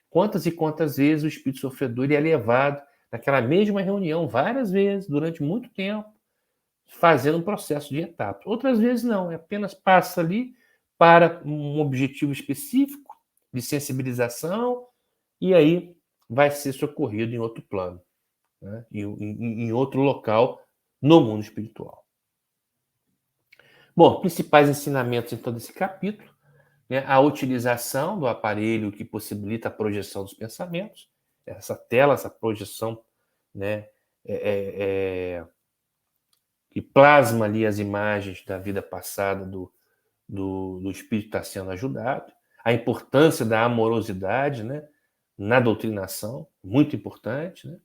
Quantas e quantas vezes o espírito sofredor é levado naquela mesma reunião, várias vezes, durante muito tempo, fazendo um processo de etapas. Outras vezes não, apenas passa ali para um objetivo específico de sensibilização e aí vai ser socorrido em outro plano, né? Em outro local no mundo espiritual. Bom, principais ensinamentos então desse capítulo, né? A utilização do aparelho que possibilita a projeção dos pensamentos, essa tela, essa projeção, né? Que plasma ali as imagens da vida passada do espírito está sendo ajudado, a importância da amorosidade, né? Na doutrinação, muito importante, né?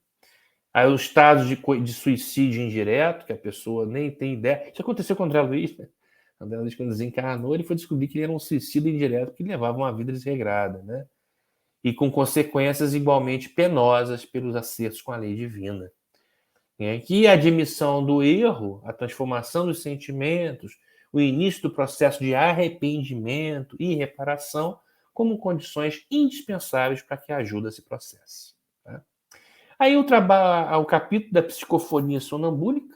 Aí os estados de suicídio indireto, que a pessoa nem tem ideia. Isso aconteceu com o André Luiz, né? O André Luiz, quando desencarnou, ele foi descobrir que ele era um suicida indireto que levava uma vida desregrada, né? E com consequências igualmente penosas pelos acertos com a lei divina. Né? Que a admissão do erro, a transformação dos sentimentos, o início do processo de arrependimento e reparação como condições indispensáveis para que a ajuda se processe. Tá? Aí o capítulo da psicofonia sonambúlica,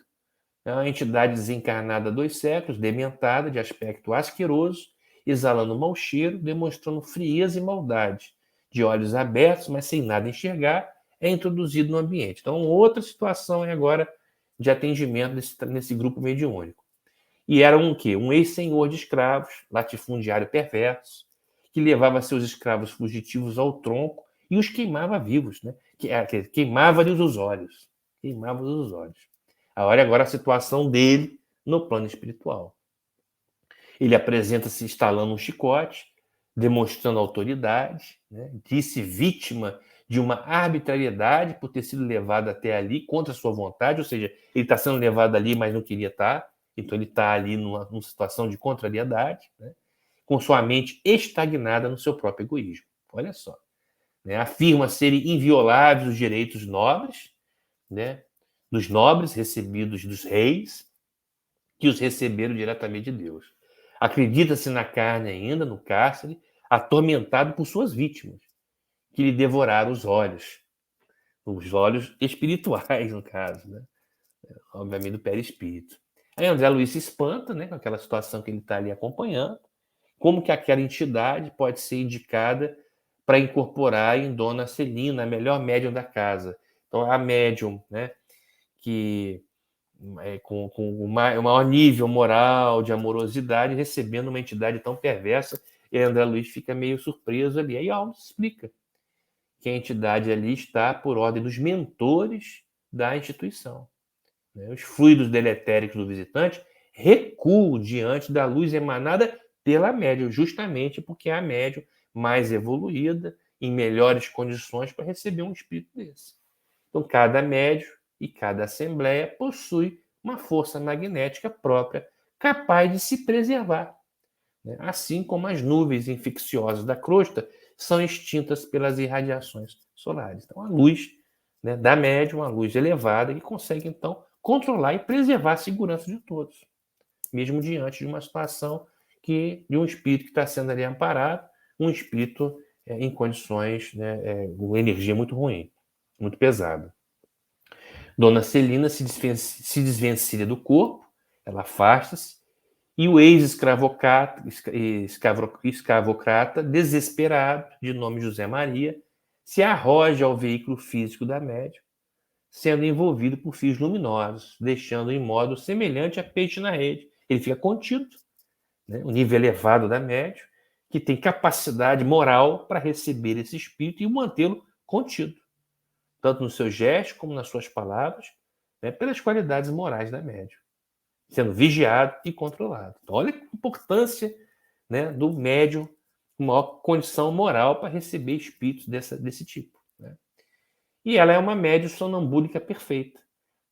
é uma entidade desencarnada há 2 séculos, dementada, de aspecto asqueroso, exalando mau cheiro, demonstrando frieza e maldade, de olhos abertos, mas sem nada enxergar, é introduzido no ambiente. Então, outra situação é agora de atendimento nesse grupo mediúnico. E era um quê? Um ex-senhor de escravos, latifundiário perverso, que levava seus escravos fugitivos ao tronco e os queimava vivos, né? Queimava-lhes os olhos. Queimava-lhes os olhos. Olha agora a situação dele no plano espiritual. Ele apresenta-se instalando um chicote, demonstrando autoridade, né? Disse vítima de uma arbitrariedade por ter sido levado até ali contra sua vontade, ou seja, ele está sendo levado ali, mas não queria estar, então ele está ali numa situação de contrariedade, né? Com sua mente estagnada no seu próprio egoísmo. Olha só. Né? Afirma serem invioláveis os direitos nobres, né? Dos nobres recebidos dos reis, que os receberam diretamente de Deus. Acredita-se na carne ainda, no cárcere, atormentado por suas vítimas, que lhe devoraram os olhos espirituais, no caso, né? Obviamente do perispírito. Aí André Luiz se espanta, né, com aquela situação que ele está ali acompanhando, como que aquela entidade pode ser indicada para incorporar em Dona Celina, a melhor médium da casa. Então, a médium, né, que com o maior nível moral, de amorosidade, recebendo uma entidade tão perversa, e André Luiz fica meio surpreso ali. Aí Alves explica que a entidade ali está por ordem dos mentores da instituição. Né? Os fluidos deletéricos do visitante recuo diante da luz emanada pela médium, justamente porque é a médium mais evoluída, em melhores condições para receber um espírito desse. Então, cada médium e cada assembleia possui uma força magnética própria, capaz de se preservar, né? Assim como as nuvens infecciosas da crosta são extintas pelas irradiações solares. Então, a luz, né, da médium, uma luz elevada, que consegue, então, controlar e preservar a segurança de todos, mesmo diante de uma situação de um espírito que está sendo ali amparado, um espírito em condições, né, com energia muito ruim, muito pesada. Dona Celina se desvencilha do corpo, ela afasta-se, e o ex-escravocrata, desesperado, de nome José Maria, se arroja ao veículo físico da médium, sendo envolvido por fios luminosos, deixando em modo semelhante a peixe na rede. Ele fica contido, né? O nível elevado da médium, que tem capacidade moral para receber esse espírito e mantê-lo contido, tanto nos seus gestos como nas suas palavras, né, pelas qualidades morais da médium, sendo vigiado e controlado. Então, olha a importância, né, do médium com maior condição moral para receber espíritos desse tipo, né? E ela é uma médium sonambúlica perfeita.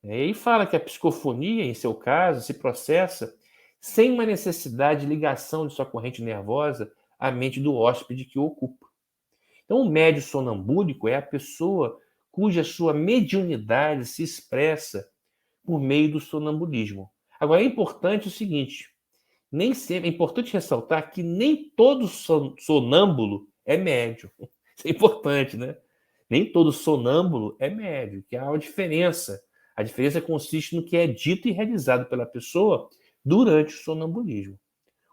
E aí fala que a psicofonia, em seu caso, se processa sem uma necessidade de ligação de sua corrente nervosa à mente do hóspede que o ocupa. Então, o médium sonambúlico é a pessoa cuja sua mediunidade se expressa por meio do sonambulismo. Agora, é importante o seguinte, nem sempre, é importante ressaltar que nem todo sonâmbulo é médium. Isso é importante, né? Nem todo sonâmbulo é médium, que há uma diferença. A diferença consiste no que é dito e realizado pela pessoa durante o sonambulismo.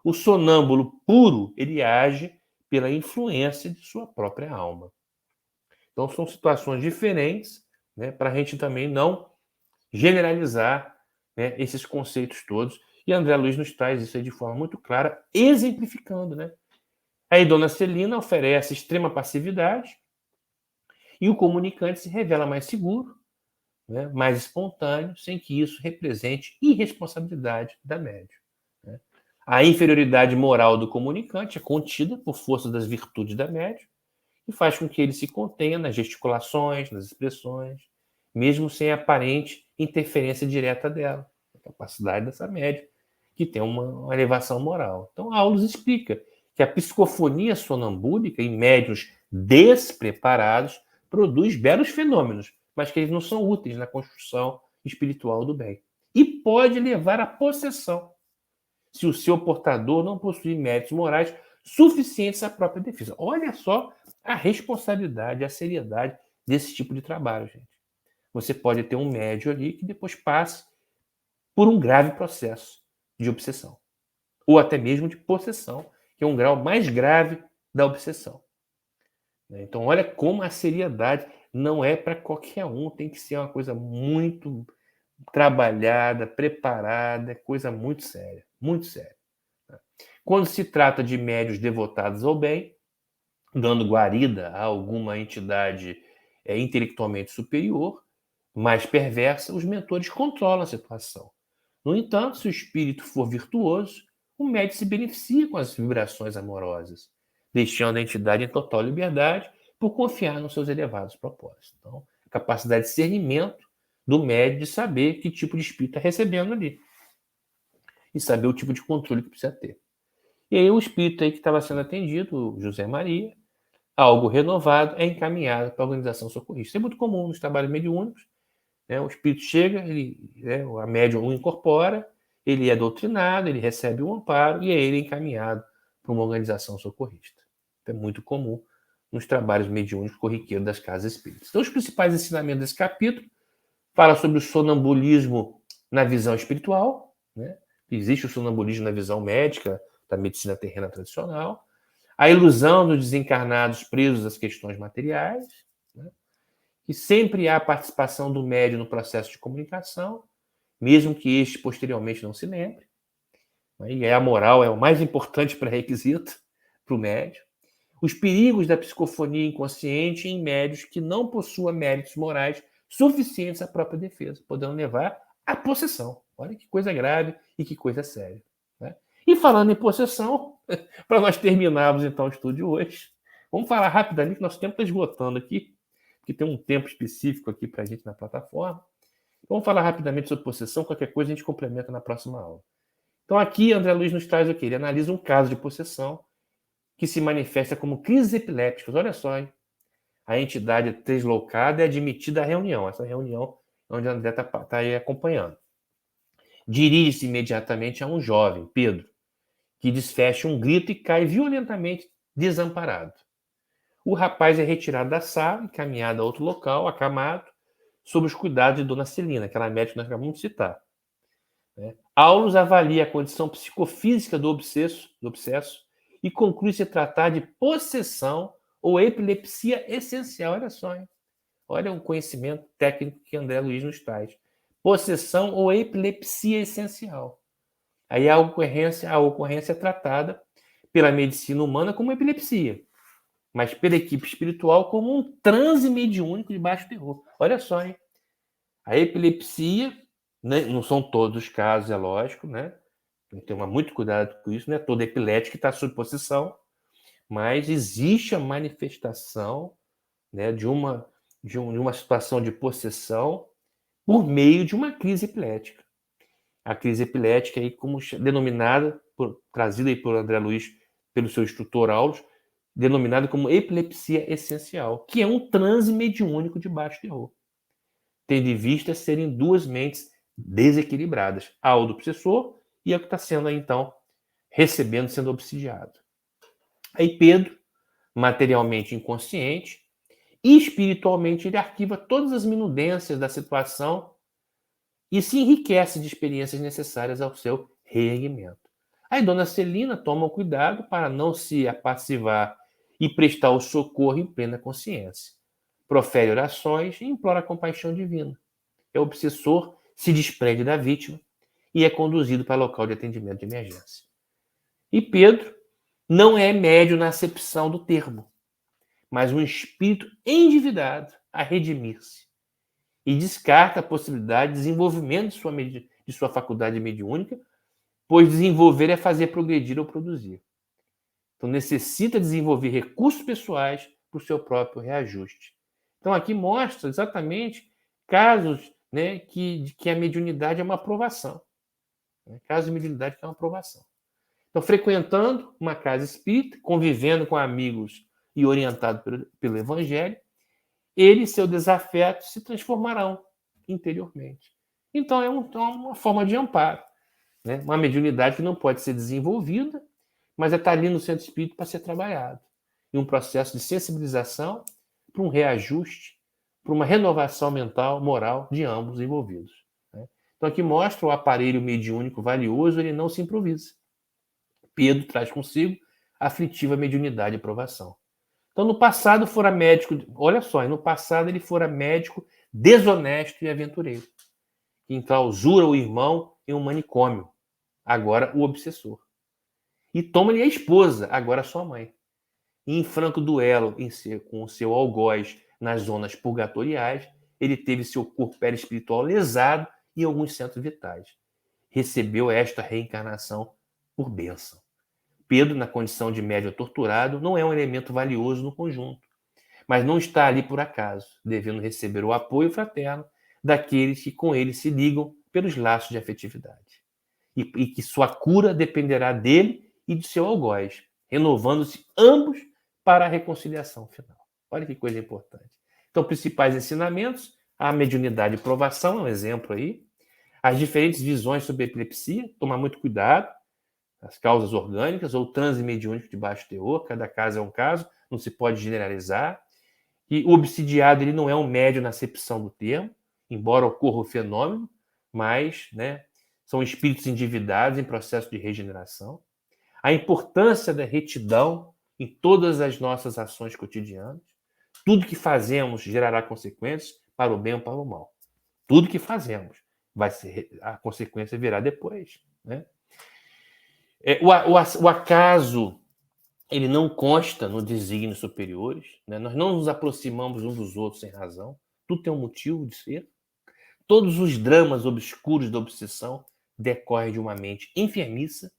O sonâmbulo puro, ele age pela influência de sua própria alma. Então, são situações diferentes, né, para a gente também não generalizar, né, esses conceitos todos. E André Luiz nos traz isso aí de forma muito clara, exemplificando, né? Aí Dona Celina oferece extrema passividade e o comunicante se revela mais seguro, né, mais espontâneo, sem que isso represente irresponsabilidade da médium, né? A inferioridade moral do comunicante é contida por força das virtudes da médium e faz com que ele se contenha nas gesticulações, nas expressões, mesmo sem aparente interferência direta dela. A capacidade dessa médium, que tem uma elevação moral. Então, Aulus explica que a psicofonia sonambúlica em médiuns despreparados produz belos fenômenos, mas que eles não são úteis na construção espiritual do bem. E pode levar à possessão, se o seu portador não possui méritos morais suficientes à própria defesa. Olha só a responsabilidade, a seriedade desse tipo de trabalho, gente. Você pode ter um médium ali que depois passe por um grave processo de obsessão, ou até mesmo de possessão, que é um grau mais grave da obsessão. Então, olha como a seriedade não é para qualquer um, tem que ser uma coisa muito trabalhada, preparada, coisa muito séria, muito séria. Quando se trata de médios devotados ao bem, dando guarida a alguma entidade intelectualmente superior, mais perversa, os mentores controlam a situação. No entanto, se o espírito for virtuoso, o médium se beneficia com as vibrações amorosas, deixando a entidade em total liberdade por confiar nos seus elevados propósitos. Então, a capacidade de discernimento do médium de saber que tipo de espírito está recebendo ali e saber o tipo de controle que precisa ter. E aí o espírito aí que estava sendo atendido, o José Maria, algo renovado, é encaminhado para a organização socorrista. Isso é muito comum nos trabalhos mediúnicos, né? O espírito chega, a médium o incorpora, ele é doutrinado, ele recebe um amparo e aí ele é encaminhado para uma organização socorrista. É muito comum nos trabalhos mediúnicos corriqueiros das casas espíritas. Então, os principais ensinamentos desse capítulo fala sobre o sonambulismo na visão espiritual, né? Existe o sonambulismo na visão médica da medicina terrena tradicional, a ilusão dos desencarnados presos às questões materiais, né? Que sempre há participação do médium no processo de comunicação, mesmo que este posteriormente não se lembre. E a moral é o mais importante pré-requisito para o médium. Os perigos da psicofonia inconsciente em médios que não possuam méritos morais suficientes à própria defesa, podendo levar à possessão. Olha que coisa grave e que coisa séria. Né? E falando em possessão, para nós terminarmos então o estudo de hoje, vamos falar rapidamente, que nosso tempo está esgotando aqui, porque tem um tempo específico aqui para a gente na plataforma. Vamos falar rapidamente sobre possessão, qualquer coisa a gente complementa na próxima aula. Então aqui André Luiz nos traz o quê? Ele analisa um caso de possessão que se manifesta como crises epilépticas. Olha só, hein? A entidade deslocada é admitida à reunião. Essa reunião onde André está aí acompanhando. Dirige-se imediatamente a um jovem, Pedro, que desfecha um grito e cai violentamente desamparado. O rapaz é retirado da sala e encaminhado a outro local, acamado, sob os cuidados de Dona Celina, aquela médica que nós acabamos de citar. Aulus avalia a condição psicofísica do obsesso e conclui se tratar de possessão ou epilepsia essencial. Olha só, hein? Olha o conhecimento técnico que André Luiz nos traz. Possessão ou epilepsia essencial. Aí a ocorrência é tratada pela medicina humana como epilepsia, mas pela equipe espiritual como um transe mediúnico de baixo terror. Olha só, hein? A epilepsia, né, não são todos os casos, é lógico, né? Tem que tomar muito cuidado com isso, não é todo epilético que está sob possessão, mas existe a manifestação, né, de uma situação de possessão por meio de uma crise epilética. A crise epilética, aí, como denominada, trazida aí por André Luiz, pelo seu instrutor Aulus, denominada como epilepsia essencial, que é um transe mediúnico de baixo terror, tendo em vista serem duas mentes desequilibradas, a do obsessor e a que está sendo aí, então, recebendo, sendo obsidiado. Aí Pedro, materialmente inconsciente, e espiritualmente ele arquiva todas as minudências da situação e se enriquece de experiências necessárias ao seu reerguimento. Aí Dona Celina toma o cuidado para não se apassivar e prestar o socorro em plena consciência. Profere orações e implora a compaixão divina. O obsessor se desprende da vítima e é conduzido para o local de atendimento de emergência. E Pedro não é médio na acepção do termo, mas um espírito endividado a redimir-se. E descarta a possibilidade de desenvolvimento de sua faculdade mediúnica, pois desenvolver é fazer progredir ou produzir. Então necessita desenvolver recursos pessoais para o seu próprio reajuste. Então aqui mostra exatamente casos, né, que a mediunidade é uma aprovação. Né? Casos de mediunidade que é uma aprovação. Então, frequentando uma casa espírita, convivendo com amigos e orientado pelo Evangelho, ele e seu desafeto se transformarão interiormente. Então, é uma forma de amparo. Né? Uma mediunidade que não pode ser desenvolvida, mas está ali no centro espírita para ser trabalhado. Em um processo de sensibilização, para um reajuste, para uma renovação mental, moral de ambos envolvidos. Né? Então, aqui mostra o aparelho mediúnico valioso, ele não se improvisa. Pedro traz consigo a aflitiva mediunidade e provação. Então, no passado fora médico, olha só, no passado ele fora médico desonesto e aventureiro, que enclausura o irmão em um manicômio, agora o obsessor. E toma-lhe a esposa, agora sua mãe. E em franco duelo com o seu algoz nas zonas purgatoriais, ele teve seu corpo perispiritual lesado em alguns centros vitais. Recebeu esta reencarnação por bênção. Pedro, na condição de médium torturado, não é um elemento valioso no conjunto, mas não está ali por acaso, devendo receber o apoio fraterno daqueles que com ele se ligam pelos laços de afetividade. E que sua cura dependerá dele e do seu algoz, renovando-se ambos para a reconciliação final. Olha que coisa importante. Então, principais ensinamentos, a mediunidade e provação é um exemplo aí. As diferentes visões sobre a epilepsia, tomar muito cuidado, as causas orgânicas ou transe mediúnico de baixo teor, cada caso é um caso, não se pode generalizar. E o obsidiado ele não é um médium na acepção do termo, embora ocorra o fenômeno, mas, né, são espíritos endividados em processo de regeneração. A importância da retidão em todas as nossas ações cotidianas. Tudo que fazemos gerará consequências para o bem ou para o mal. Tudo que fazemos a consequência virá depois, né? O acaso ele não consta nos desígnios superiores, né? Nós não nos aproximamos uns dos outros sem razão. Tudo tem um motivo de ser. Todos os dramas obscuros da obsessão decorrem de uma mente enfermiça.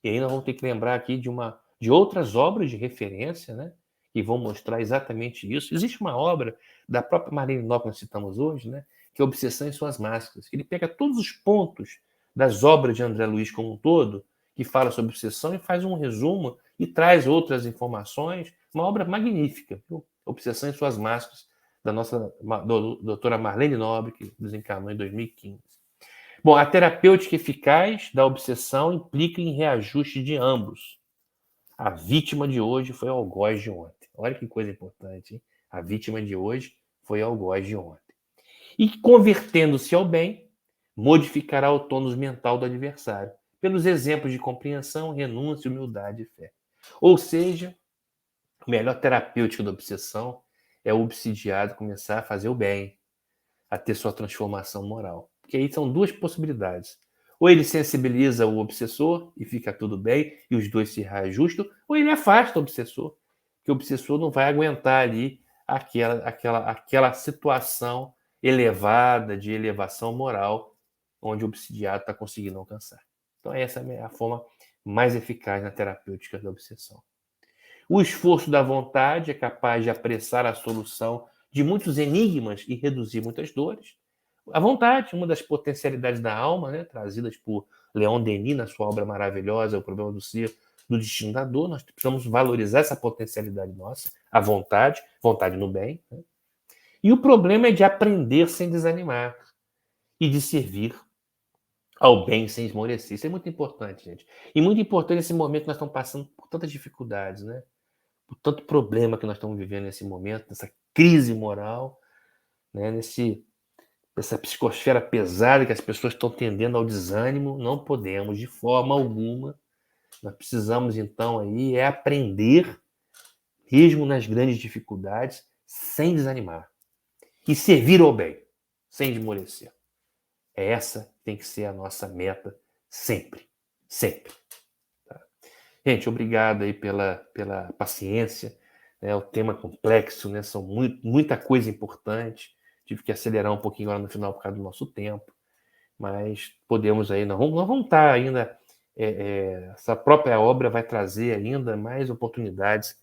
E aí nós vamos ter que lembrar aqui de outras obras de referência, né? Que vão mostrar exatamente isso. Existe uma obra da própria Marlene Nobre que nós citamos hoje, né? Que é Obsessão e Suas Máscaras. Ele pega todos os pontos das obras de André Luiz como um todo, que fala sobre obsessão, e faz um resumo e traz outras informações. Uma obra magnífica, viu? Obsessão e Suas Máscaras, da nossa doutora Marlene Nobre, que desencarnou em 2015. Bom, a terapêutica eficaz da obsessão implica em reajuste de ambos. A vítima de hoje foi o algoz de ontem. Olha que coisa importante, hein? A vítima de hoje foi o algoz de ontem. E convertendo-se ao bem, modificará o tônus mental do adversário, pelos exemplos de compreensão, renúncia, humildade e fé. Ou seja, a melhor terapêutica da obsessão é o obsidiado começar a fazer o bem, a ter sua transformação moral. Porque aí são duas possibilidades. Ou ele sensibiliza o obsessor e fica tudo bem e os dois se reajustam, ou ele afasta o obsessor, que o obsessor não vai aguentar ali aquela situação elevada, de elevação moral, onde o obsidiado está conseguindo alcançar. Então essa é a forma mais eficaz na terapêutica da obsessão. O esforço da vontade é capaz de apressar a solução de muitos enigmas e reduzir muitas dores. A vontade, uma das potencialidades da alma, né, trazidas por Leon Denis na sua obra maravilhosa, O Problema do Ser, do Destino da Dor. Nós precisamos valorizar essa potencialidade nossa, a vontade, vontade no bem. Né? E o problema é de aprender sem desanimar e de servir ao bem sem esmorecer. Isso é muito importante, gente. E muito importante nesse momento que nós estamos passando por tantas dificuldades, né? Por tanto problema que nós estamos vivendo nesse momento, nessa crise moral, né? Essa psicosfera pesada que as pessoas estão tendendo ao desânimo. Não podemos, de forma alguma. Nós precisamos, então, aí, aprender, mesmo nas grandes dificuldades, sem desanimar. E servir ao bem, sem esmorecer. Essa tem que ser a nossa meta sempre. Sempre. Tá? Gente, obrigado aí pela paciência. Né? O tema é complexo, né? São muita coisa importante. Tive que acelerar um pouquinho agora no final por causa do nosso tempo. Mas podemos aí, nós vamos estar ainda. Essa própria obra vai trazer ainda mais oportunidades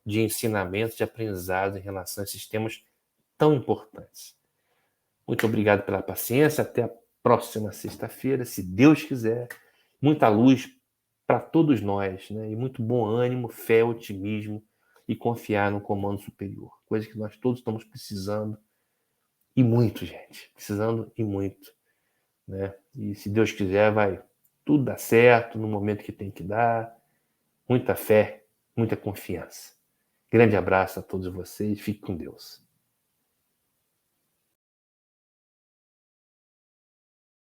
de ensinamento, de aprendizado em relação a esses temas tão importantes. Muito obrigado pela paciência. Até a próxima sexta-feira, se Deus quiser. Muita luz para todos nós, né? E muito bom ânimo, fé, otimismo e confiar no comando superior. Coisa que nós todos estamos precisando e muito, gente. Precisando e muito, né? E se Deus quiser, vai tudo dar certo no momento que tem que dar. Muita fé, muita confiança. Grande abraço a todos vocês. Fique com Deus.